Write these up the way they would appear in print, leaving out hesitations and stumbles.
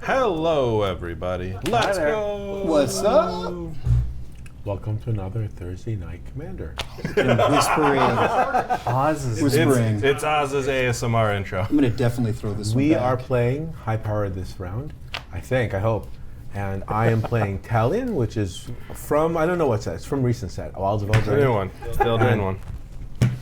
Hello, everybody. Let's go. What's up? Welcome to another Thursday Night Commander. Whispering. Oz's Whispering. It's Oz's ASMR intro. I'm gonna definitely throw this one We back. are playing Highpower this round, I hope. And I am playing Tallion, which is from, I don't know what set, it's from recent set. Wilds of Eldraine. New one. Still doing one.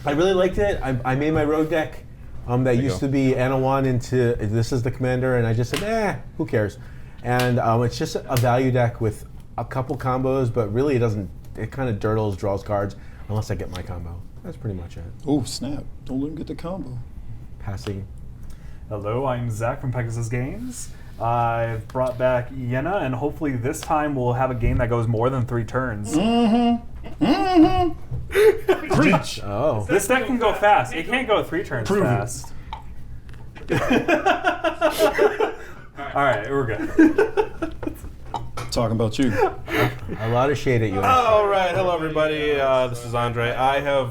I really liked it. I made my rogue deck that used to be Anawan into, this is the commander, and I just said, who cares? And it's just a value deck with a couple combos, but really it kind of dirtles, draws cards, unless I get my combo. That's pretty much it. Oh, snap. Don't let him get the combo. Passing. Hello, I'm Zach from Pegasus Games. I've brought back Yenna, and hopefully this time we'll have a game that goes more than 3 turns. Preach! Oh. This deck can go fast. It can't go 3 turns fast. Alright, we're good. Talking about you. A lot of shade at you. All right. Hello, everybody. This is Andre. I have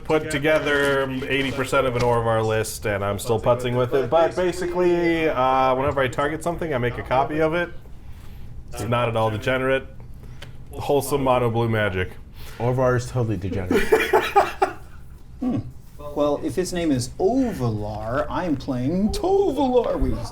put together 80% of an Orvar list, and I'm still putzing with it. But basically, whenever I target something, I make a copy of it. It's not at all degenerate. Wholesome mono blue magic. Orvar is totally degenerate. Well, if his name is Ovalar, I'm playing tovolar. Wait, he's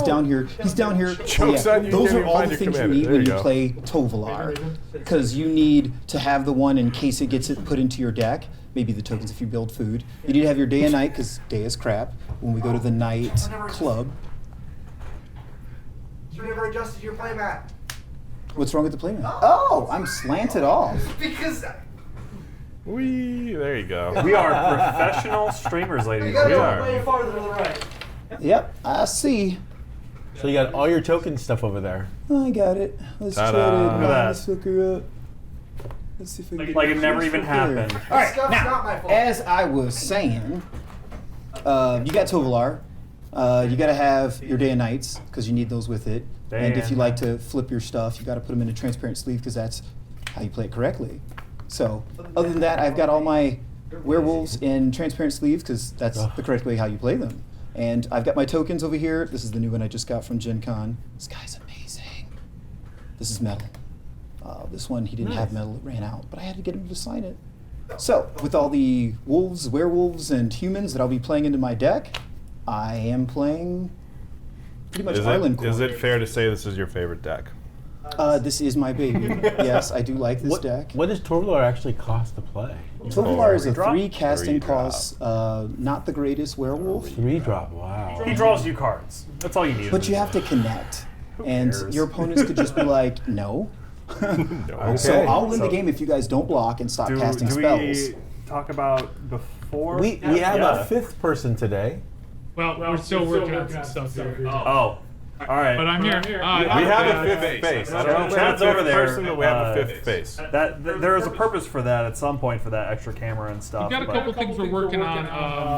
down here. He's down here. He's down here. Joke's on you, Those you are can't all find the your things you commander. need There when you you go. play tovolar. Because you need to have the one in case it gets it put into your deck. Maybe the tokens if you build food. You need to have your day and night, because day is crap. When we go to the night club. You never adjusted your playmat. What's wrong with the playmat? Oh, I'm slanted off. Because Whee! There you go. We are professional streamers, you ladies. gotta We go are. way farther to the right. Yep, I see. So you got all your token stuff over there. I got it. Let's try Ta-da. to Look at that. let's look her up. Let's see if we can Like it never even happened. All right, Stuff's now, not my fault. as I was saying, you got tovolar. You got to have your day and nights because you need those with it. And if you like to flip your stuff, you got to put them in a transparent sleeve because that's how you play it correctly. So, other than that, I've got all my werewolves in transparent sleeves because that's the correct way how you play them. And I've got my tokens over here. This is the new one I just got from Gen Con. This guy's amazing. This is metal. This one, he didn't have metal, it ran out, but I had to get him to sign it. So, with all the wolves, werewolves, and humans that I'll be playing into my deck, I am playing pretty much Island Is Core. it fair to say this is your favorite deck? This is my baby. Yes, I do like this deck. What does Tovolar actually cost to play? Tovolar is a Drop? 3 casting 3 drop. cost, not the greatest werewolf, 3 drop, wow. He draws you cards. That's all you need. but you have to connect. And cares? your opponents could just be like, no. No. So Okay. I'll win the So- game if you guys don't block and stop casting do spells. we talk about before? We have a 5th person today. Well, we're still working on some stuff here. Oh, all right. But I'm here. We have a fifth face. I don't know if we have Chad's a over fifth there. person, but we have a fifth face. There is a purpose for that at some point for that extra camera and stuff. We've got a but- couple things we're working on.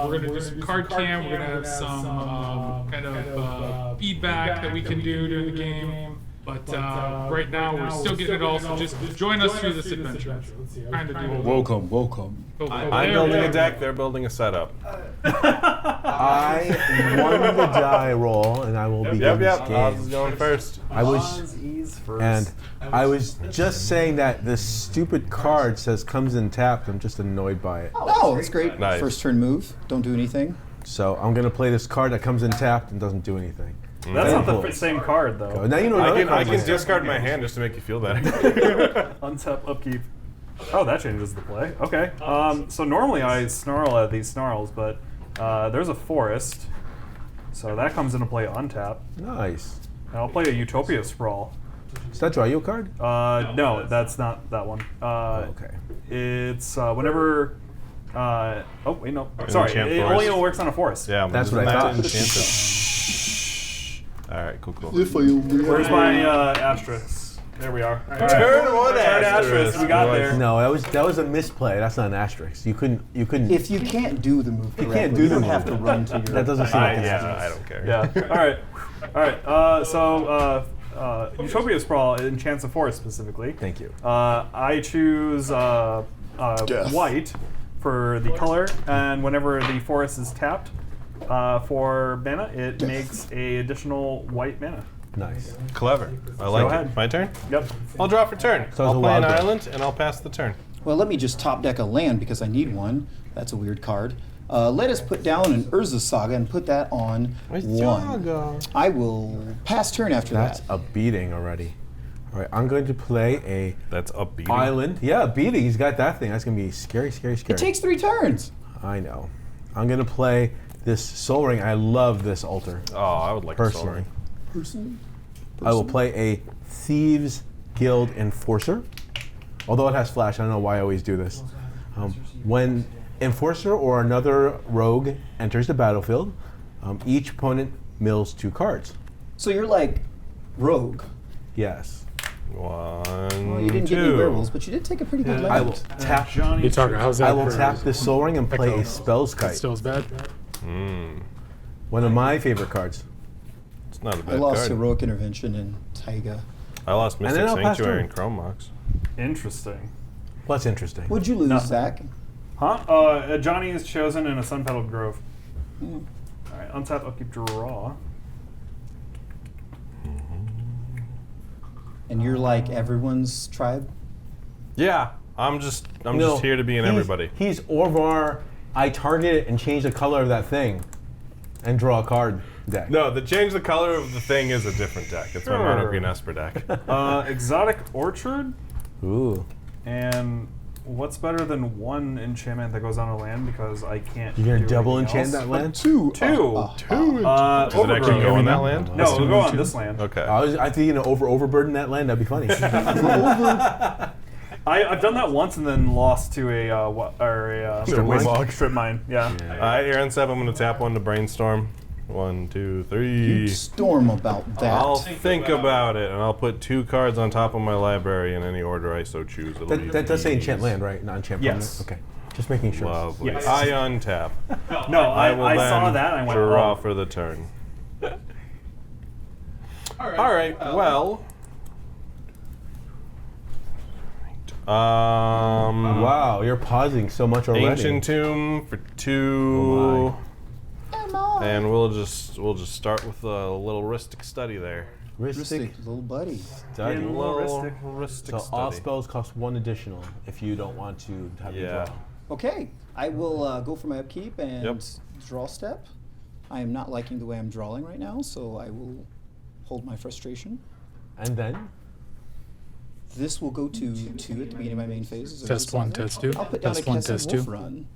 We're going to do some card cam. We're going to have some kind of feedback that we can do during the game. But right now, we're still getting it all. So just join us through this adventure. Trying to do. Welcome. I'm building a deck, they're building a setup. I won the die roll, and I will begin this Oz is game. going first. I was, Oz's first. and I was just saying that this stupid card says comes in tapped. I'm just annoyed by it. Oh, that's great. Nice. First turn move. Don't do anything. So I'm gonna play this card that comes in tapped and doesn't do anything. That's not the Cool. same card though. Now you know I another can card is- discard my hand just to make you feel better. Untap, upkeep. Oh, that changes the play. Okay. So normally I snarl at these snarls, but there's a forest, so that comes into play untap. Nice. And I'll play a Utopia Sprawl. Does that draw you a card? No, that's not that one. Okay. It's whenever. Oh wait, no. Sorry, Enchant it forest. only works on a forest. Yeah, That's what I thought. All right, cool. Where's my asterisk? There we are. Turn one Turn asterisk. asterisk. We got there. No, that was a misplay. That's not an asterisk. You couldn't. If you can't do the move correctly, can't do you the don't move. have to run to your. That doesn't seem like Yeah, I don't care. Yeah. All right. So Utopia Sprawl enchants a forest specifically. Thank you. I choose white for the color, and whenever the forest is tapped for mana, it makes a additional white mana. Nice. Clever. I like ahead. it. My turn? Yep. I'll draw for turn. So it's I'll a play an wild draw. island and I'll pass the turn. Well, let me just top deck a land because I need one. That's a weird card. Let us put down an Urza Saga and put that on one. I will pass turn after That's that. a beating already. All right, I'm going to play a That's a beating. island. Yeah, a beating. He's got that thing. That's going to be scary, scary, scary. It takes 3 turns. I know. I'm going to play this Soul Ring. I love this altar. Oh, I would like a soul Personally. ring. Personally. I will play a Thieves Guild Enforcer. Although it has flash, I don't know why I always do this. When Enforcer or another rogue enters the battlefield, each opponent mills 2 cards. So you're like rogue. Yes. One, Well, you didn't get any two. werewolves, but you did take a pretty good land. I will tap. Johnny. You talking? How's that? I will for- tap this Soul Ring and play a Echo? Spell's That Kite. still as bad. One of my favorite cards. It's not a I bad lost card. Heroic Intervention in Taiga. I lost then Mystic I'll pass Sanctuary turn. and Chrome Mox. Interesting. What's interesting? Would you lose, Nothing. Zach? Huh? Johnny is chosen in a sun-petaled grove. Hmm. All right, untap, upkeep, draw. And you're like everyone's tribe? Yeah, I'm just here to be in he's- everybody. He's Orvar. I target it and change the color of that thing, and draw a card deck. No, the change the color of the thing is a different deck. It's my Mono Green Esper deck. Exotic Orchard, Ooh. and what's better than 1 enchantment that goes on a land because I can't. You're gonna do double anything enchant else? that land? 2. Two. Does it actually Overgrowth. go on that land? No, it'll go on this land. Okay. I think overburden that land. That'd be funny. I've done that once and then lost to a Strip mine? Strip mine. Yeah. All right, here on 7, I'm going to tap 1 to brainstorm. 1, 2, 3. Storm about that. I'll think about it, and I'll put 2 cards on top of my library in any order I so choose. It'll be that does say enchant these. land, right? Not enchant Yes. permanent? Okay. Just making sure. Lovely. Yes. I untap. No, I will I then saw that and I went, draw oh. for the turn. All right. Well. Wow, you're pausing so much already. Ancient Tomb for 2. And we'll just start with a little Ristic study there. Ristic little buddy. study. In Little Ristic. Ristic So all study. spells cost 1 additional if you don't want to have you Yeah. draw. Okay, I will go for my upkeep and Yep. draw step. I am not liking the way I'm drawing right now, so I will hold my frustration. And then This will go to 2 at the beginning of my main phase. Is there Test a 1, saga? test 2. I'll put down Test a 1, Kessid test Wolf 2. Run.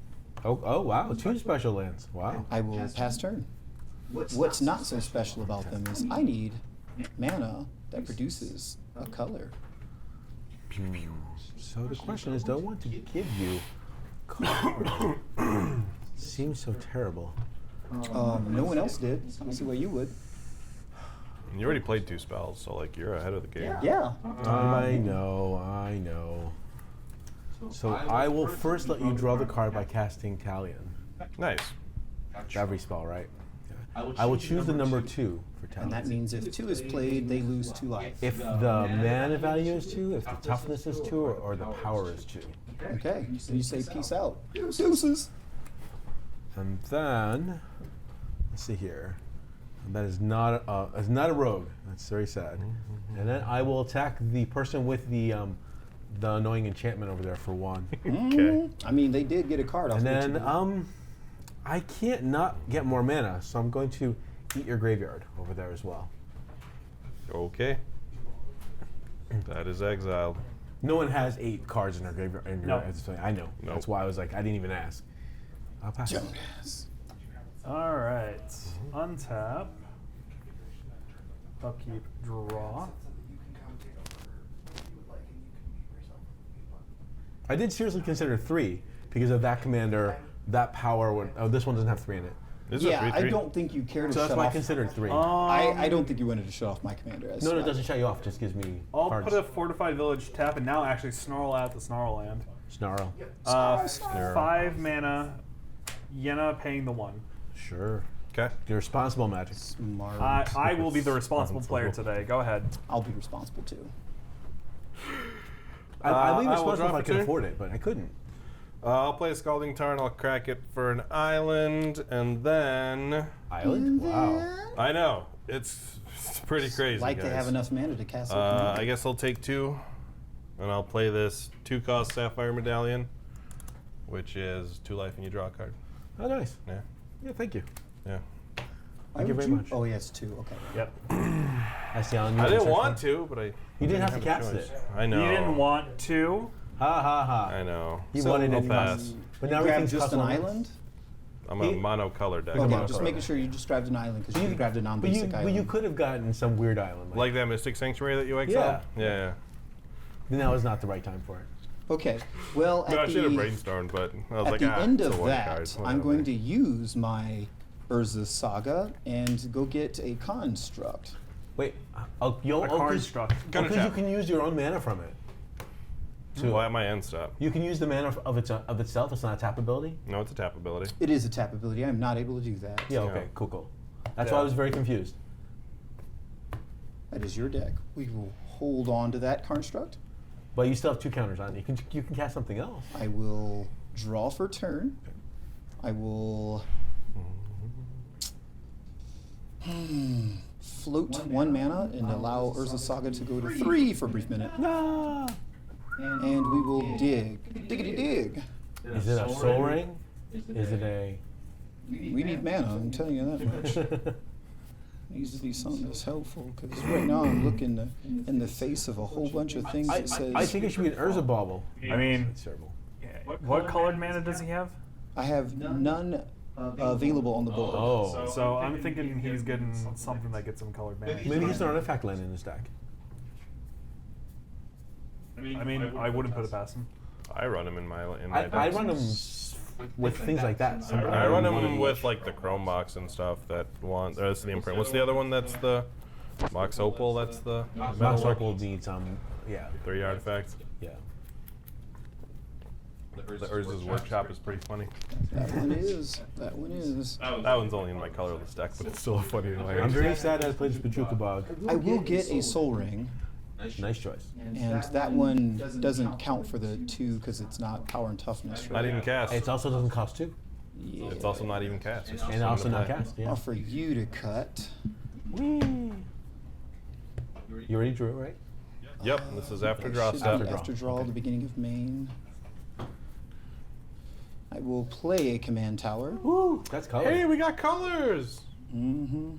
oh wow, 2 special lands. Wow. I will pass turn. What's not so special about them is I need mana that produces a color. So the question is, do I want to give you card? Seems so terrible. No one else did. I don't see why you would. You already played 2 spells, so like you're ahead of the game. Yeah. I know. So I will first let you draw the card by casting Tallion. Nice. Every spell, right? Yeah. I will choose the number 2 for Tallion. And that means if 2 is played, they lose 2 life. If the mana value is 2, if the toughness is 2, or the power is 2. Okay, so you say peace out. Deuces. And then, let's see here. That is not a rogue. That's very sad. And then I will attack the person with the annoying enchantment over there for 1. Okay. I mean, they did get a card off And their then team. I can't not get more mana, so I'm going to eat your graveyard over there as well. Okay. That is exiled. No one has 8 cards in their graveyard. No. I know. Nope. That's why I was like, I didn't even ask. I'll pass. Jonas. All right. Untap. Upkeep, draw. I did seriously consider 3 because of that commander, that power. This one doesn't have 3 in it. Is it Yeah, 3/3? I don't think you care to So that's shut why I off. considered 3. I don't think you wanted to shut off my commander. As No, it doesn't shut you off. It just gives me I'll cards. put a fortified village tap and now actually snarl out the snarl land. Snarl. 5 mana, yenna paying the 1. Sure. Okay. You're responsible, Magic. Smart. I will be the responsible player today. Go ahead. I'll be responsible too. I'd be I will responsible draw if I for could 2. afford it, but I couldn't. I'll play a Scalding Tarn. I'll crack it for an island, and then Island? Wow. I know it's It's pretty crazy, like guys. to have enough mana to cast. I guess I'll take 2, and I'll play this 2-cost Sapphire Medallion, which is 2 life and you draw a card. Oh, nice. Yeah. Yeah, thank you. Yeah. Thank you very much. Oh, yeah, it's 2. Okay. Yep. I see. I didn't want to, but I. You didn't have to a cast choice. it. I know. You didn't want to. Ha ha ha. I know. He So, wanted it pass. fast. But now You grabbed everything's just an custom. island? I'm a monocolor deck. Okay, monocolor. just making sure you just grabbed an island because you grabbed a non-basic But island. you could have gotten some weird island. Like that Mystic Sanctuary that you exiled? Yeah. Then that was not the right time for it. Okay, well, No, I at should have the, brainstormed, but I was at like, the ah, end it's a of one that, card, I'm whatever. going to use my Urza's Saga and go get a construct. Wait, construct. Gonna because you tap. can use your own mana from it. Why am I end stop? You can use the mana of itself. It's not a tap ability. No, it's a tap ability. It is a tap ability. I'm not able to do that. Yeah. Okay. Yeah. Cool. That's why I was very confused. That is your deck. We will hold on to that construct. But you still have 2 counters on it. You can cast something else. I will draw for turn. I will float 1 mana and allow Urza's Saga to go to 3 for a brief minute. Ah! And we will dig. Diggity dig. Is it a soul ring? Is it a? We need mana, I'm telling you that much. Needs to be something that's helpful, because right now I'm looking in the face of a whole bunch of things that says I think it should be an Urza Bauble. I mean, It's terrible. what colored mana does he have? I have none available on the board. Oh. So I'm thinking he's getting something that gets him colored mana. Maybe he's an artifact land in his deck. I mean, I wouldn't put it past him. I run him in my I decks. run him with things like that. I run him with like the Chrome Box and stuff that want. That's the imprint. What's the other one? That's the Mox Opal. That's the Mox Opal needs yeah. 3 artifacts. Yeah. The Urza's Workshop is pretty funny. That one is. That one is. That one's only in my colorless deck, but it's still a funny one. I'm very sad I played this Bajuka Bog. I will get a Soul Ring, Nice choice. and that one doesn't count for the 2 because it's not power and toughness. Not even cast. It also doesn't cost 2. Yeah. It's also not even cast. It's just And something also to not play. cast. Yeah. For you to cut. Whee! You already drew it, right? Yep, this is after It draw should step. be after draw, the beginning of main. I will play a command tower. Woo! That's color. Hey, we got colors. Mm-hmm.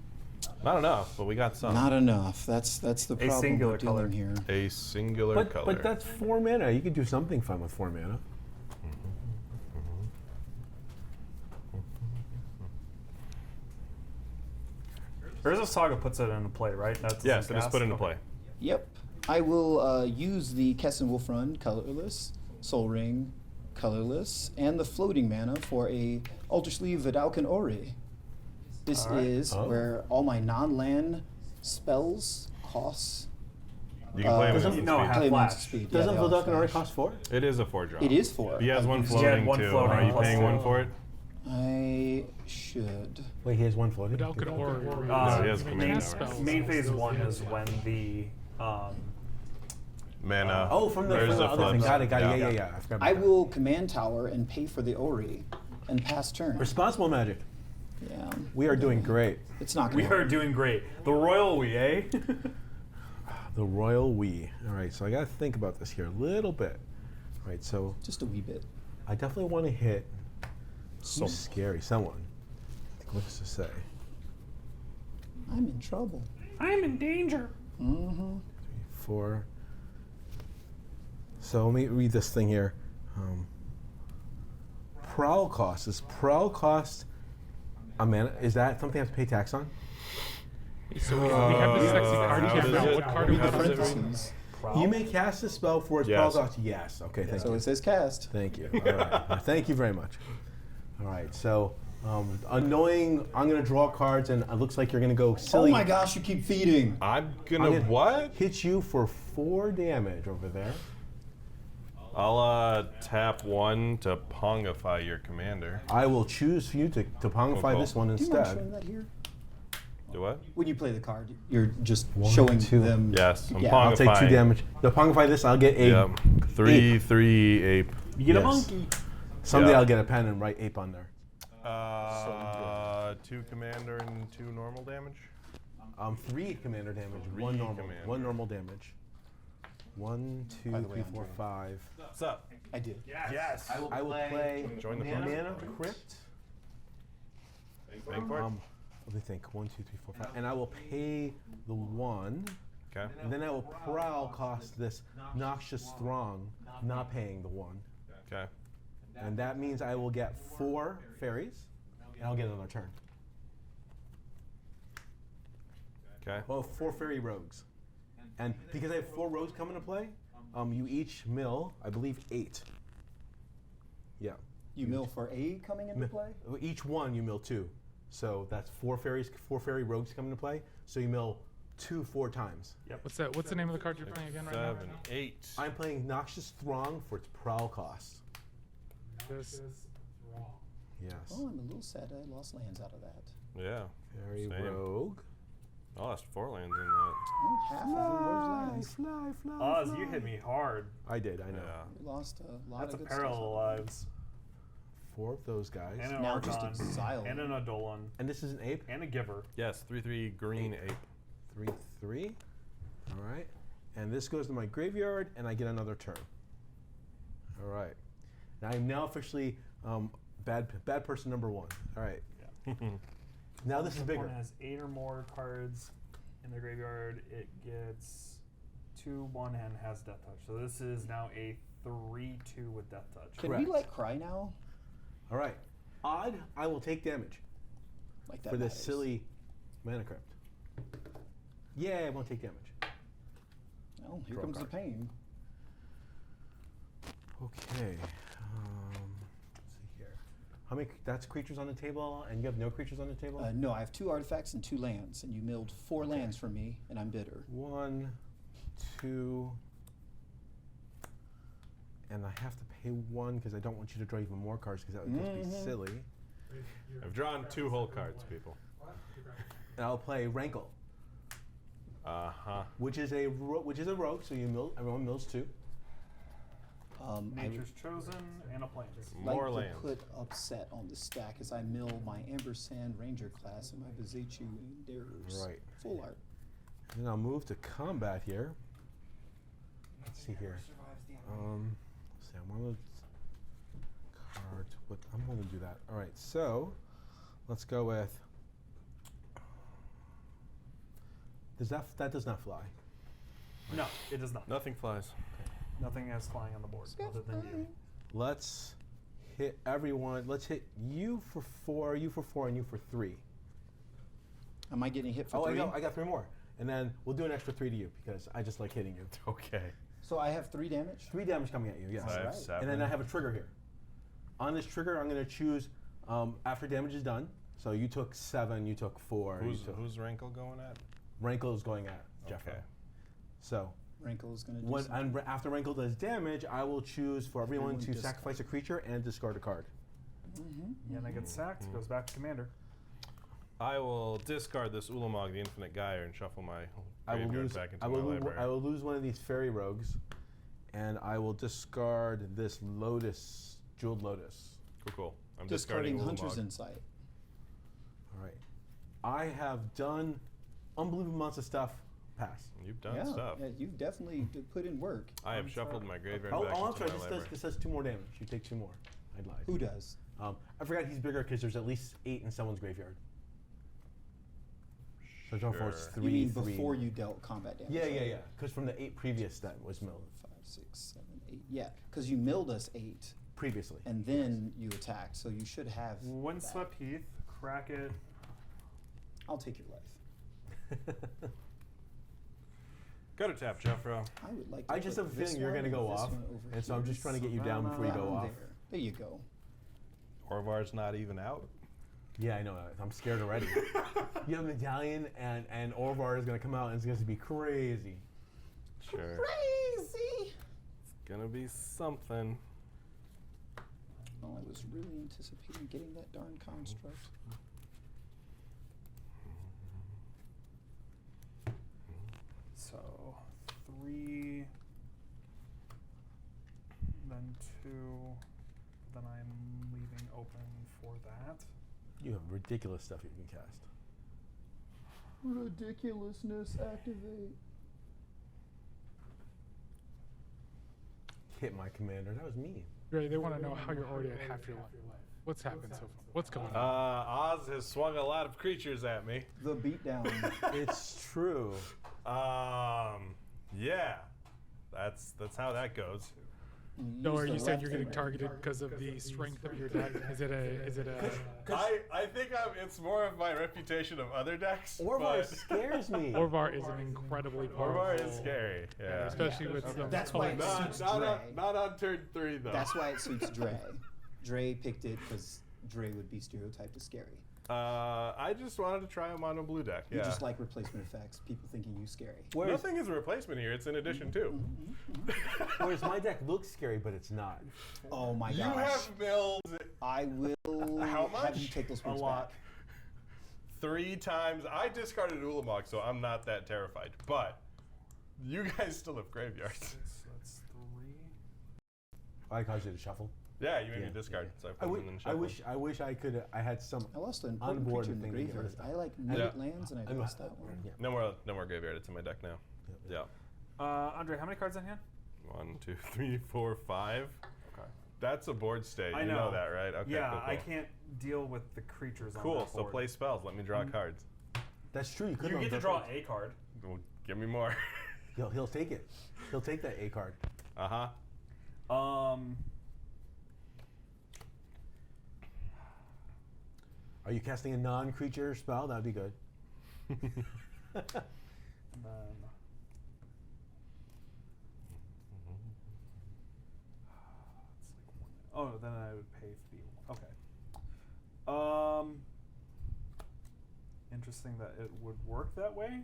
Not enough, but we got some. Not enough. That's the problem singular we're dealing color. here. A singular But, color. but that's 4 mana. You could do something fun with 4 mana. Urza Saga puts it into play, right? That's Yes, it is put into play. Yep. I will use the Kessin Wolf Run, colorless, Soul Ring, colorless, and the floating mana for a Alter Sleeve Vidalcan Ori. This is where all my non-land spells costs. You can play him doesn't- in no, speed. have play them at flash. speed. Yeah, Doesn't they all Vilducan already flash. cost 4? It is a 4 drop. It is 4. He has one I- floating one too. floating Are you plus paying 2. 1 for it? I should. Wait, he has 1 floating. Vidalcan Orvar. No, he has Main command cast tower. spells. Main phase 1 is when the Mana. Oh, from the There's other thing. flips. Got it. Yeah. I forgot about I that. will command tower and pay for the Ori and pass turn. Responsible magic. Yeah. We are doing great. It's not we going are doing great. The royal we, eh? The royal we. All right, so I got to think about this here a little bit. All right, so just a wee bit. I definitely want to hit Some- scary someone. What does it say? I'm in trouble. I'm in danger. Mm-hmm. 4. So let me read this thing here. Prowl cost. Is prowl cost a mana? Is that something I have to pay tax on? So we have this sexy card how camp does out. it- What card are we how does it using? Parentheses. You may cast a spell for its Yes. prowl cost. Yes. Okay. Thank So you. it says cast. Thank you. All right. Thank you very much. All right. So annoying. I'm gonna draw cards, and it looks like you're gonna go silly. Oh my gosh, you keep feeding. I'm I'm gonna gonna what? Hit you for 4 damage over there. I'll tap 1 to pongify your commander. I will choose for you to pongify Cool. this one Do you mind showing instead. that here? Do what? When you play the card, you're just 1, showing 2. them. Yes, I'm Yeah. pongifying. I'll take 2 damage. To pongify this, I'll get a. Yep. 3 ape. You get a Yes. monkey. Someday Yeah. I'll get a pen and write ape on there. 2 commander and 2 normal damage. 3 commander damage, 3 one normal, commander. 1 normal damage. 1, 2, By the way, 3, 4, Andre. 5. What's up? I did. Yes. I will play Join the Mana party. Crypt. Bang for it. Let me think. 1, 2, 3, 4, 5. And I will pay the 1. Okay. And then I will prowl cost this Noxious Throng, not paying the 1. Okay. And that means I will get 4 fairies, and I'll get another turn. Okay. Well, 4 fairy rogues. And because I have 4 rogues coming to play, you each mill, I believe, 8. Yeah. You mill for A coming into play? Each one you mill 2. So that's 4 fairies, 4 fairy rogues coming to play. So you mill 2 4 times. Yep. What's that? What's the name of the card you're playing again right 7, now? 8. I'm playing Noxious Throng for its prowl cost. This is wrong. Yes. Oh, I'm a little sad I lost lands out of that. Yeah. Fairy Same. rogue. I lost 4 lands in that. Oh, half of them were lands. Fly. Oz, you hit me hard. I did, I know. Yeah. We lost a lot That's a of good peril of stuff. lives. 4 of those guys. And an Now just Archon. exile And an Eidolon. And this is an ape. And a Giver. Yes. 3/3 green ape. 3 3. All right. And this goes to my graveyard, and I get another turn. All right. Now I'm now officially bad person number 1. All right. Yeah. Now this is Opponent bigger. has 8 or more cards in their graveyard. It gets 2/1 and has Death Touch. So this is now a 3/2 with Death Touch. Can Correct. we like cry now? All right. Odd, I will take damage Like that for this matters. silly mana crypt. Yeah, I won't take damage. Oh, here Draw a comes the card. pain. Okay. Let's see here. How many? That's creatures on the table, and you have no creatures on the table. No, I have 2 artifacts and 2 lands, and you milled 4 lands from me, and I'm bitter. 1, 2, and I have to pay 1 because I don't want you to draw even more cards because that would just be silly. I've drawn 2 whole cards, people. And I'll play Rankle, which is a rogue. So you mill. Everyone mills 2. I Nature's Chosen and a Plains. would More like lands. to put upset on the stack as I mill my Ambersand Ranger class and my Bezechu Endeavors. Right. Full art. And then I'll move to combat here. Let's see here. Let's see. I'm going to card. What I'm going to do that. All right. So let's go with. That does not fly. No, it does not. Nothing flies. Nothing is flying on the board other than you. Let's hit everyone. Let's hit you for 4, you for 4, and you for 3. Am I getting hit for Oh, 3? I got 3 more. And then we'll do an extra 3 to you because I just like hitting you. Okay. So I have 3 damage? 3 damage coming at you, yes. So I have Alright. 7. And then I have a trigger here. On this trigger, I'm going to choose after damage is done. So you took 7, you took 4. Who's Rankle going at? Rankle is going at Jeffrey. Okay. So Rankle is going to do when, something. and after Rankle does damage, I will choose for everyone Everyone to discard. sacrifice a creature and discard a card. Yenna gets sacked, goes back to Commander. I will discard this Ulamog, the Infinite Gyre, and shuffle my graveyard back into my library. I will lose one of these fairy rogues, and I will discard this Lotus, Jeweled Lotus. Cool. I'm Discarding discarding Hunter's Ulamog. Insight. All right. I have done unbelievable amounts of stuff. Pass. You've done stuff. Yeah, you've definitely put in work. I have shuffled my graveyard Oh, back I'm into sorry. my library. This does 2 more damage. You take 2 more. I lied. Who does? I forgot he's bigger because there's at least 8 in someone's graveyard. So John Force Sure. 3. You mean 3. before you dealt combat damage? Yeah. right? Because from the 8 previous that was milled 5, 6, 7, 8. Yeah, because you milled us 8, previously. and then you attacked, so you should have. Windswept Heath, crack it. I'll take your life. Go to tap, Jeffro. I would like to. I just put have a this feeling you're one going to go this off, one over and so I'm here. just trying to get you down before you go Down off. There you go. Orvar's not even out. Yeah, I know. I'm scared already. You have Medallion, and Orvar is going to come out, and it's going to be crazy. Sure. Crazy. It's gonna be something. Oh, I was really anticipating getting that darn construct. So 3, then 2, then I'm leaving open for that. You have ridiculous stuff you can cast. Ridiculousness activate. Hit my commander. That was mean. Right, they want to know how you're already at half your life. What's happened so far? What's going on? Oz has swung a lot of creatures at me. The beatdown. It's true. Yeah. That's how that goes. No, are you saying you're getting targeted because of the strength of your deck? Is it a? I think it's more of my reputation of other decks. Orvar but scares me. Orvar is an incredibly powerful. Orvar is scary. Yeah. Especially with some. That's why it Not, suits not, Dre. on, not on turn 3 though. That's why it suits Dre. Dre picked it because Dre would be stereotyped as scary. I just wanted to try him on a blue deck. You Yeah. just like replacement effects. People thinking you scary. Nothing is a replacement here. It's an addition too. Whereas my deck looks scary, but it's not. Oh my You gosh. have milled I will How have much? you take those A points lot. back. 3 times. I discarded Ulamog, so I'm not that terrified. But you guys still have graveyards. That's 3. I caused you to shuffle. Yeah, you made Yeah. me discard, so I I, put them in w- shuffle. I wish I could. I had some. I lost an important Onboard creature in the thing to get rid graveyard. of stuff. I like native Yeah. lands and I I'm- lost that one. Yeah. No more graveyard. It's in my deck now. Yeah. Andre, how many cards in hand? 1, 2, 3, 4, 5. Okay. That's a board state. I You know. know that, right? Okay. Yeah, cool, cool. I can't deal with the creatures on Cool. that So board. play spells. Let me draw cards. That's true. You could. You get to draw a card. Well, give me more. He'll take it. He'll take that A card. Uh huh. Are you casting a non-creature spell? That'd be good. And then it's like one. Oh, then I would pay fee. Okay. Interesting that it would work that way.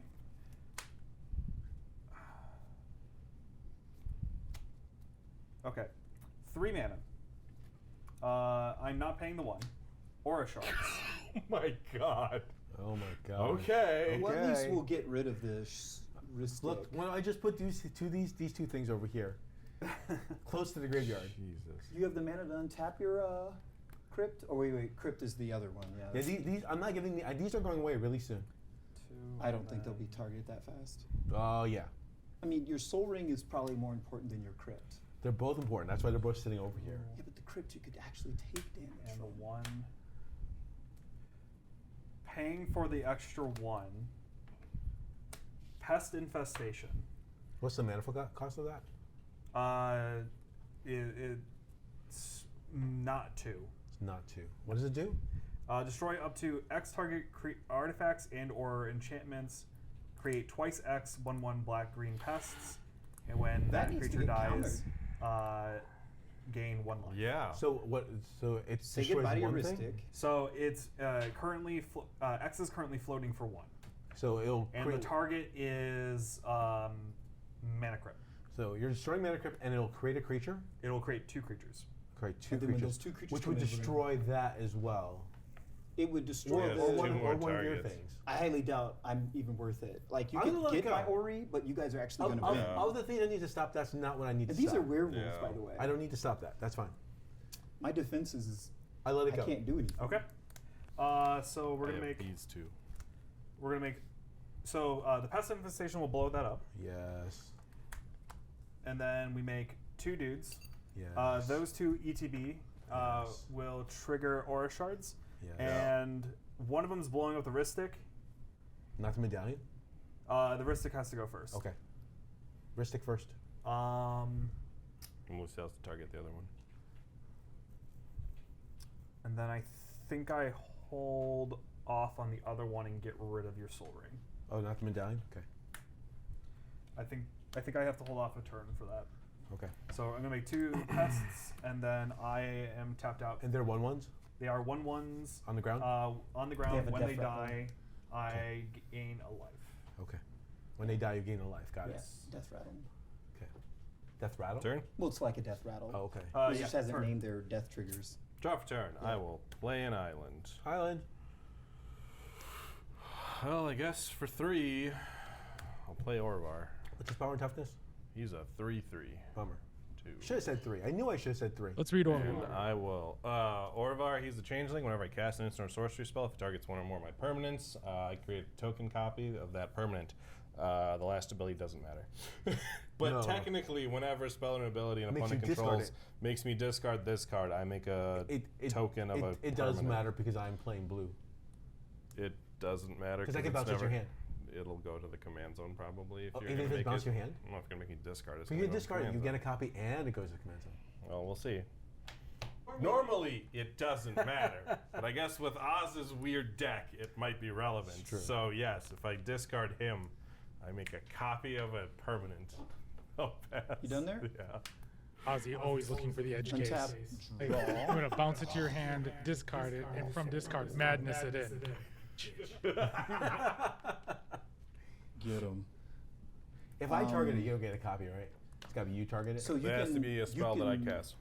Okay, 3 mana. I'm not paying the 1. Aura shards. Oh my god. Oh my god. Okay. Well, at least Okay. we'll get rid of this wrist Look, stick. when I just put these two things over here, close to the graveyard. Jesus. You have the mana to untap your crypt? Or wait, crypt is the other one. Yeah. Yeah, that's- these I'm not giving. These are going away really soon. 2. I don't think they'll be targeted that fast. Oh yeah, I mean, your soul ring is probably more important than your crypt. they're both important. That's why they're both sitting over here. Yeah, but the crypt you could actually take damage And the from. 1. Paying for the extra 1. Pest infestation. What's the mana cost of that? It's not 2. It's not 2. What does it do? Destroy up to X target artifacts and/or enchantments. Create twice X 1/1 black-green pests, and when That that needs to creature get dies, gain 1 life. Yeah. So what? So it Say destroys goodbye to your one wrist thing. stick. So it's currently X is currently floating for 1, So it'll and create. the target is Mana Crypt. So you're destroying mana crypt, and it'll create a creature. It'll create 2 creatures. Create 2 And then when creatures, those 2 creatures which come would in, we're gonna- destroy that as well. It would destroy Yeah, the- it's Or one, two more or one of your targets. things. I highly doubt I'm even worth it. Like, you I'm can gonna let get it my go. Ori, but you guys are actually going to win. Of the things I need to stop, that's not what I need to And these stop. are werewolves, Yeah. by the way. I don't need to stop that. That's fine. My defense is I let it I go. can't do anything. Okay. So we're I gonna have make these two. we're gonna make. So the pest infestation will blow that up, Yes. and then we make 2 dudes. Yes. Those 2 ETB Yes. will trigger aura shards, Yes. and one of them's blowing up the wrist stick. Not the medallion. The wrist stick has to go first. Okay. Wrist stick first. And And we'll see how to target the other one. then I think I hold off on the other one and get rid of your soul ring. Oh, not the medallion. Okay. I think I have to hold off a turn for that. Okay. So I'm gonna make 2 pests, and then I am tapped out. And they're 1/1s They are 1/1s on the ground. on the They have ground. a When death they rattle. die, I gain a life. Okay. When they die, you gain a life. Got Yes, death rattle. it. Okay. Death rattle. Turn. Well, it's like a death rattle. Oh, okay. It Yeah, just hasn't turn. named their death triggers. Draw for turn. I will play an island. Island. Well, I guess for 3, I'll play Orvar. What's his power and toughness? He's a 3/3. Bummer. 2. Should have said 3. I knew I should have said 3. Let's read And Orvar. I will. Orvar, he's a changeling. Whenever I cast an instant or sorcery spell, if it targets one or more of my permanents, I create a token copy of that permanent. The last ability doesn't matter. But No. technically, whenever a spell or ability an Makes opponent you discard controls it. makes me discard this card, I make a token of a It does permanent. matter because I'm playing blue. It doesn't matter. 'Cause I can it's bounce it your never- hand. It'll go to the command zone probably. If you're even gonna if it make bounces your hand? I'm not going to make you discard it. So you discard it, you get a copy, and it goes to the command zone. Well, we'll see. Normally, it doesn't matter. But I guess with Oz's weird deck, it might be relevant. true. So, yes, if I discard him, I make a copy of a permanent. Oh, pass. You done there? Yeah. Ozzy, always looking for the edge case. Untap. Like, I'm gonna bounce it to your hand, discard it, and from discard, madness it in. Get him. If I target it, you don't get a copy, right? It's got to be you target it. So you It has can, to be a you spell that I can- cast.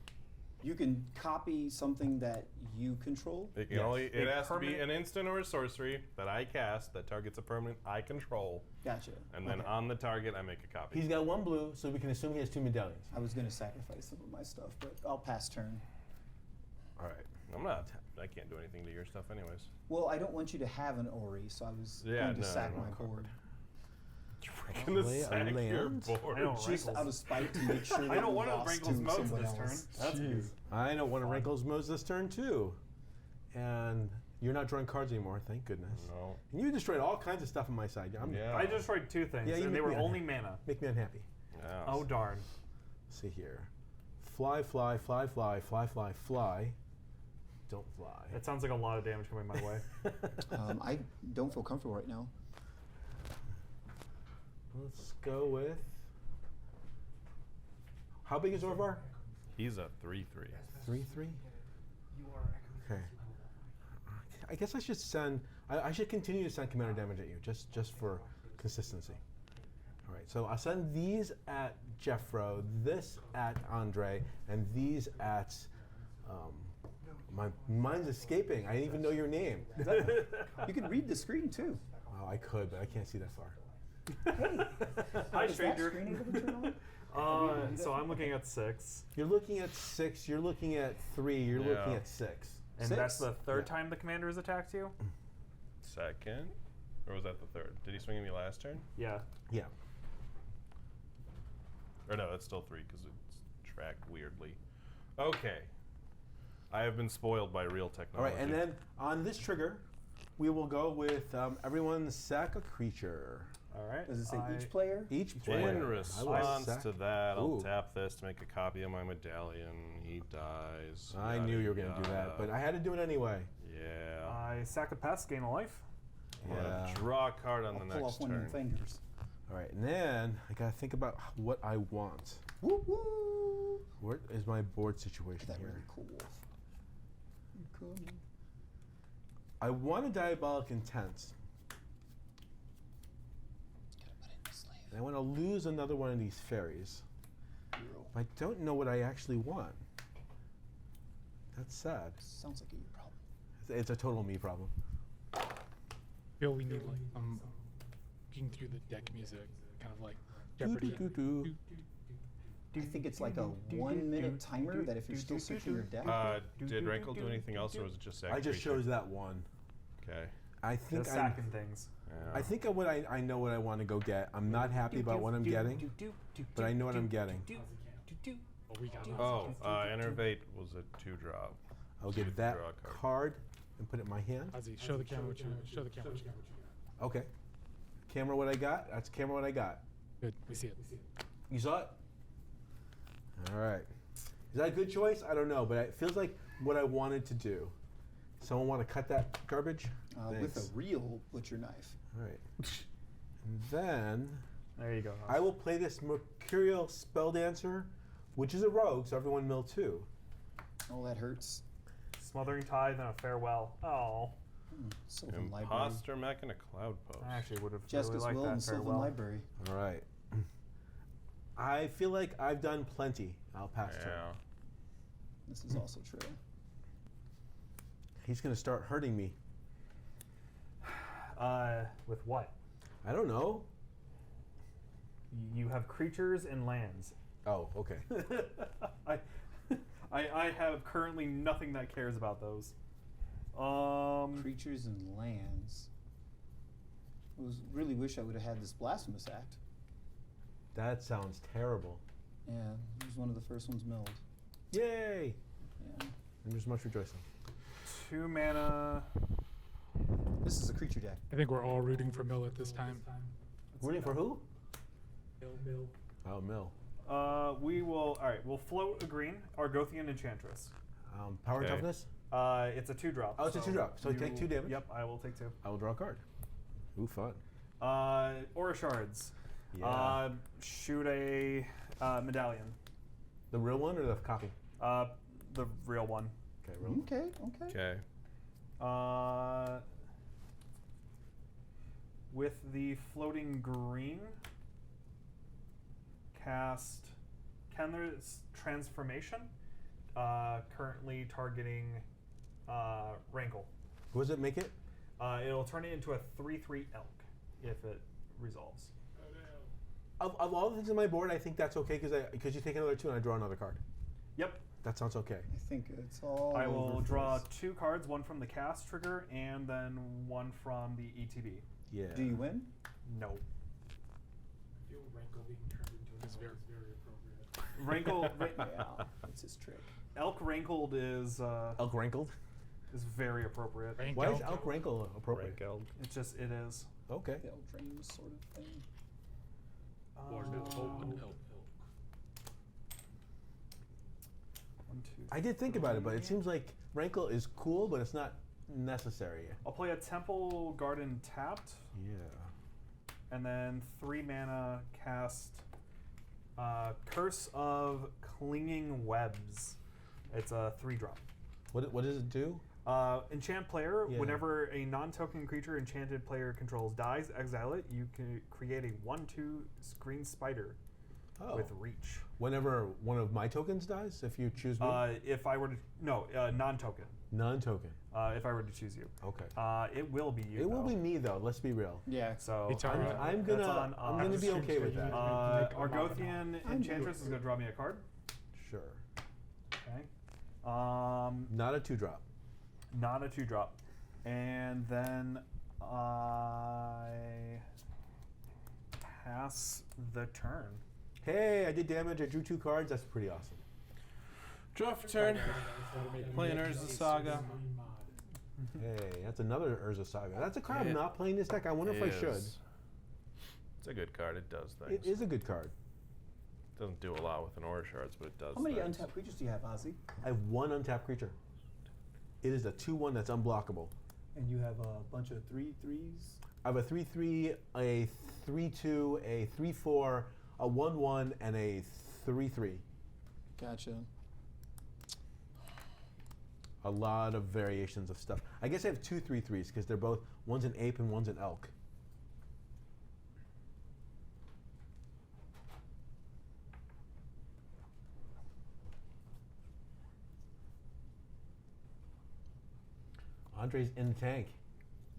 You can copy something that you control. It, can Yes. only, it A has to be permanent- an instant or a sorcery that I cast that targets a permanent I control. Gotcha. And then Okay. on the target, I make a copy. He's got 1 blue, so we can assume he has 2 medallions. I was gonna sacrifice some of my stuff, but I'll pass turn. All right. I'm not. I can't do anything to your stuff, anyways. Well, I don't want you to have an Ori, so I was Yeah, going to no, sack no, my no. board. You're gonna Lay- sack your land? board. I know, Just Rankles. out of spite to make sure that I don't we want to lost Wrinkles to modes someone this turn. else. That's good. I don't want to Wrinkles Mo's this turn, too. And you're not drawing cards anymore, thank goodness. No. And you destroyed all kinds of stuff on my side. Yeah. I destroyed 2 things, Yeah, you and they make were me only unhappy. mana. Make me unhappy. Yeah. Oh, darn. Let's see here. Fly, fly, fly, fly, fly, fly, fly. Don't fly. That sounds like a lot of damage coming my way. I don't feel comfortable right now. Let's go with. How big is Orvar? He's a 3/3. 3/3. You are Okay. I guess I should send. I should continue to send commander damage at you, just for consistency. All right. So I'll send these at Jeffro, this at Andre, and these at. My mind's escaping. I didn't even know your name. You can read the screen too. Well, I could, but I can't see that far. Hi, Is that stranger. screen able to turn on? So I'm looking at 6. You're looking at 6. You're looking at 3. You're looking Yeah. at 6. And 6? that's the 3rd Yeah. time the commander has attacked you? Second? Or was that the 3rd? Did he swing at me last turn? Yeah. Yeah. Or no, that's still 3 because it's tracked weirdly. Okay. I have been spoiled by real All technology. right, and then on this trigger, we will go with everyone sack a creature. All right. Does it say I- each player? Each in player. I will response sack- to that, I'll Ooh. tap this to make a copy of my medallion. He dies. I knew you were going to do that, Yada, but I had to do it anyway. Yeah. I sack a pest, gain a life. I'm gonna draw a card on the Pull next off one of your turn. fingers. All right, and then I got to think about what I want. Woo woo! What is my board situation That really here? cool. Cool. I want a Diabolic Intent, Gotta put it in the sleeve. and I want to lose another one of these fairies. Hero. I don't know what I actually want. That's sad. Sounds like a you problem. It's a total me problem. Feel we need like looking through the deck music, kind of like Do, Jeopardy. do, do, do. I think it's like a 1 minute timer that if you're still searching your deck. Did Rankle do anything else, or was it just sack I just creature? chose that one. Okay. I think Just I, sacking things. Yeah. I think I know what I want to go get. I'm not happy about what I'm getting, but I know what I'm getting. Oh, we got Enervate was a 2-drop. I'll So get you that draw a card. card and put it in my hand. Ozzy, show the camera what you show the camera what you got. Okay. Camera what I got? That's camera what I got. Good, we see it. You saw it? All right. Is that a good choice? I don't know, but it feels like what I wanted to do. Someone want to cut that garbage? With Thanks. a real butcher knife. All right. And then There you go. I will play this Mercurial Spell Dancer, which is a rogue, so everyone mill 2. Oh, that hurts. Smothering Tithe and a Farewell. Oh. Sylvan Library. Imposter Mech and a Cloud Post. I actually would have Jessica's really Will liked and that Sylvan Farewell. Library. All right. I feel like I've done plenty. I'll pass turn. Yeah. This is also true. He's going to start hurting me. With what? I don't know. You have creatures and lands. Oh, okay. I have currently nothing that cares about those. Creatures and lands. Really wish I would have had this blasphemous act. That sounds terrible. Yeah, it was one of the first ones milled. Yay! Yeah. I'm just much rejoicing. 2 mana. This is a creature deck. I think we're all rooting for Mill at this time. Rooting for who? Mill. Oh, Mill. We will. All right, we'll float a green Argothian Enchantress. Power and Okay. toughness? It's a 2-drop. Oh, it's a 2-drop. So you take 2 damage? Yep, I will take 2. I will draw a card. Ooh, fun. Aura Shards. Yeah. Shoot a medallion. The real one or the copy? The real one. Okay, real one. Okay. Okay. With the floating green, cast Kenner's Transformation, currently targeting Rankle. What does it make it? It'll turn it into a 3/3 elk if it resolves. Of all the things on my board, I think that's okay because you take another 2 and I draw another card. Yep. That sounds okay. I think it's all. I will over for draw us. 2 cards, one from the cast trigger and then one from the ETB. Yeah. Do you win? No. I feel Rankle being turned into is very appropriate. Rankle, Yeah, that's his trick. elk rankled is Elk rankled? very appropriate. Why is elk rankle appropriate? Rank It's just it is. Okay. The old dream sort of thing. One, 2, I did think about it, but it seems like rankle is cool, but it's not necessary. I'll play a Temple Garden tapped, Yeah. and then 3 mana cast Curse of Clinging Webs. It's a 3-drop. What does it do? Enchant player, Yeah. whenever a non-token creature enchanted player controls dies, exile it, you can create a 1/2 green spider Oh. with reach. Whenever one of my tokens dies, if you choose me? If I were to, no, non-token, Non-token. if I were to choose you. Okay. It will be you. It will though. be me though. Let's be real. Yeah. So It's all right. I'm that's gonna on I'm gonna us. be okay with that. Argothian Enchantress is going to draw me a card. Sure. Okay. Not a 2-drop. Not a 2-drop. And then I pass the turn. Hey, I did damage. I drew 2 cards. That's pretty awesome. Draft turn. Playing Urza Saga. Hey, that's another Urza Saga. That's a card I'm It not playing this deck. I wonder if I should. Is. It's a good card. It does things. It is a good card. Doesn't do a lot with an Aura Shards, but it does. How many things. untapped creatures do you have, Ozzy? I have 1 untapped creature. It is a 2/1 that's unblockable. And you have a bunch of 3/3s. I have a 3/3, a 3/2, a 3/4, a 1/1, and a 3/3. Gotcha. A lot of variations of stuff. I guess I have 2 3/3s because they're both, one's an ape and one's an elk. Andre's in the tank.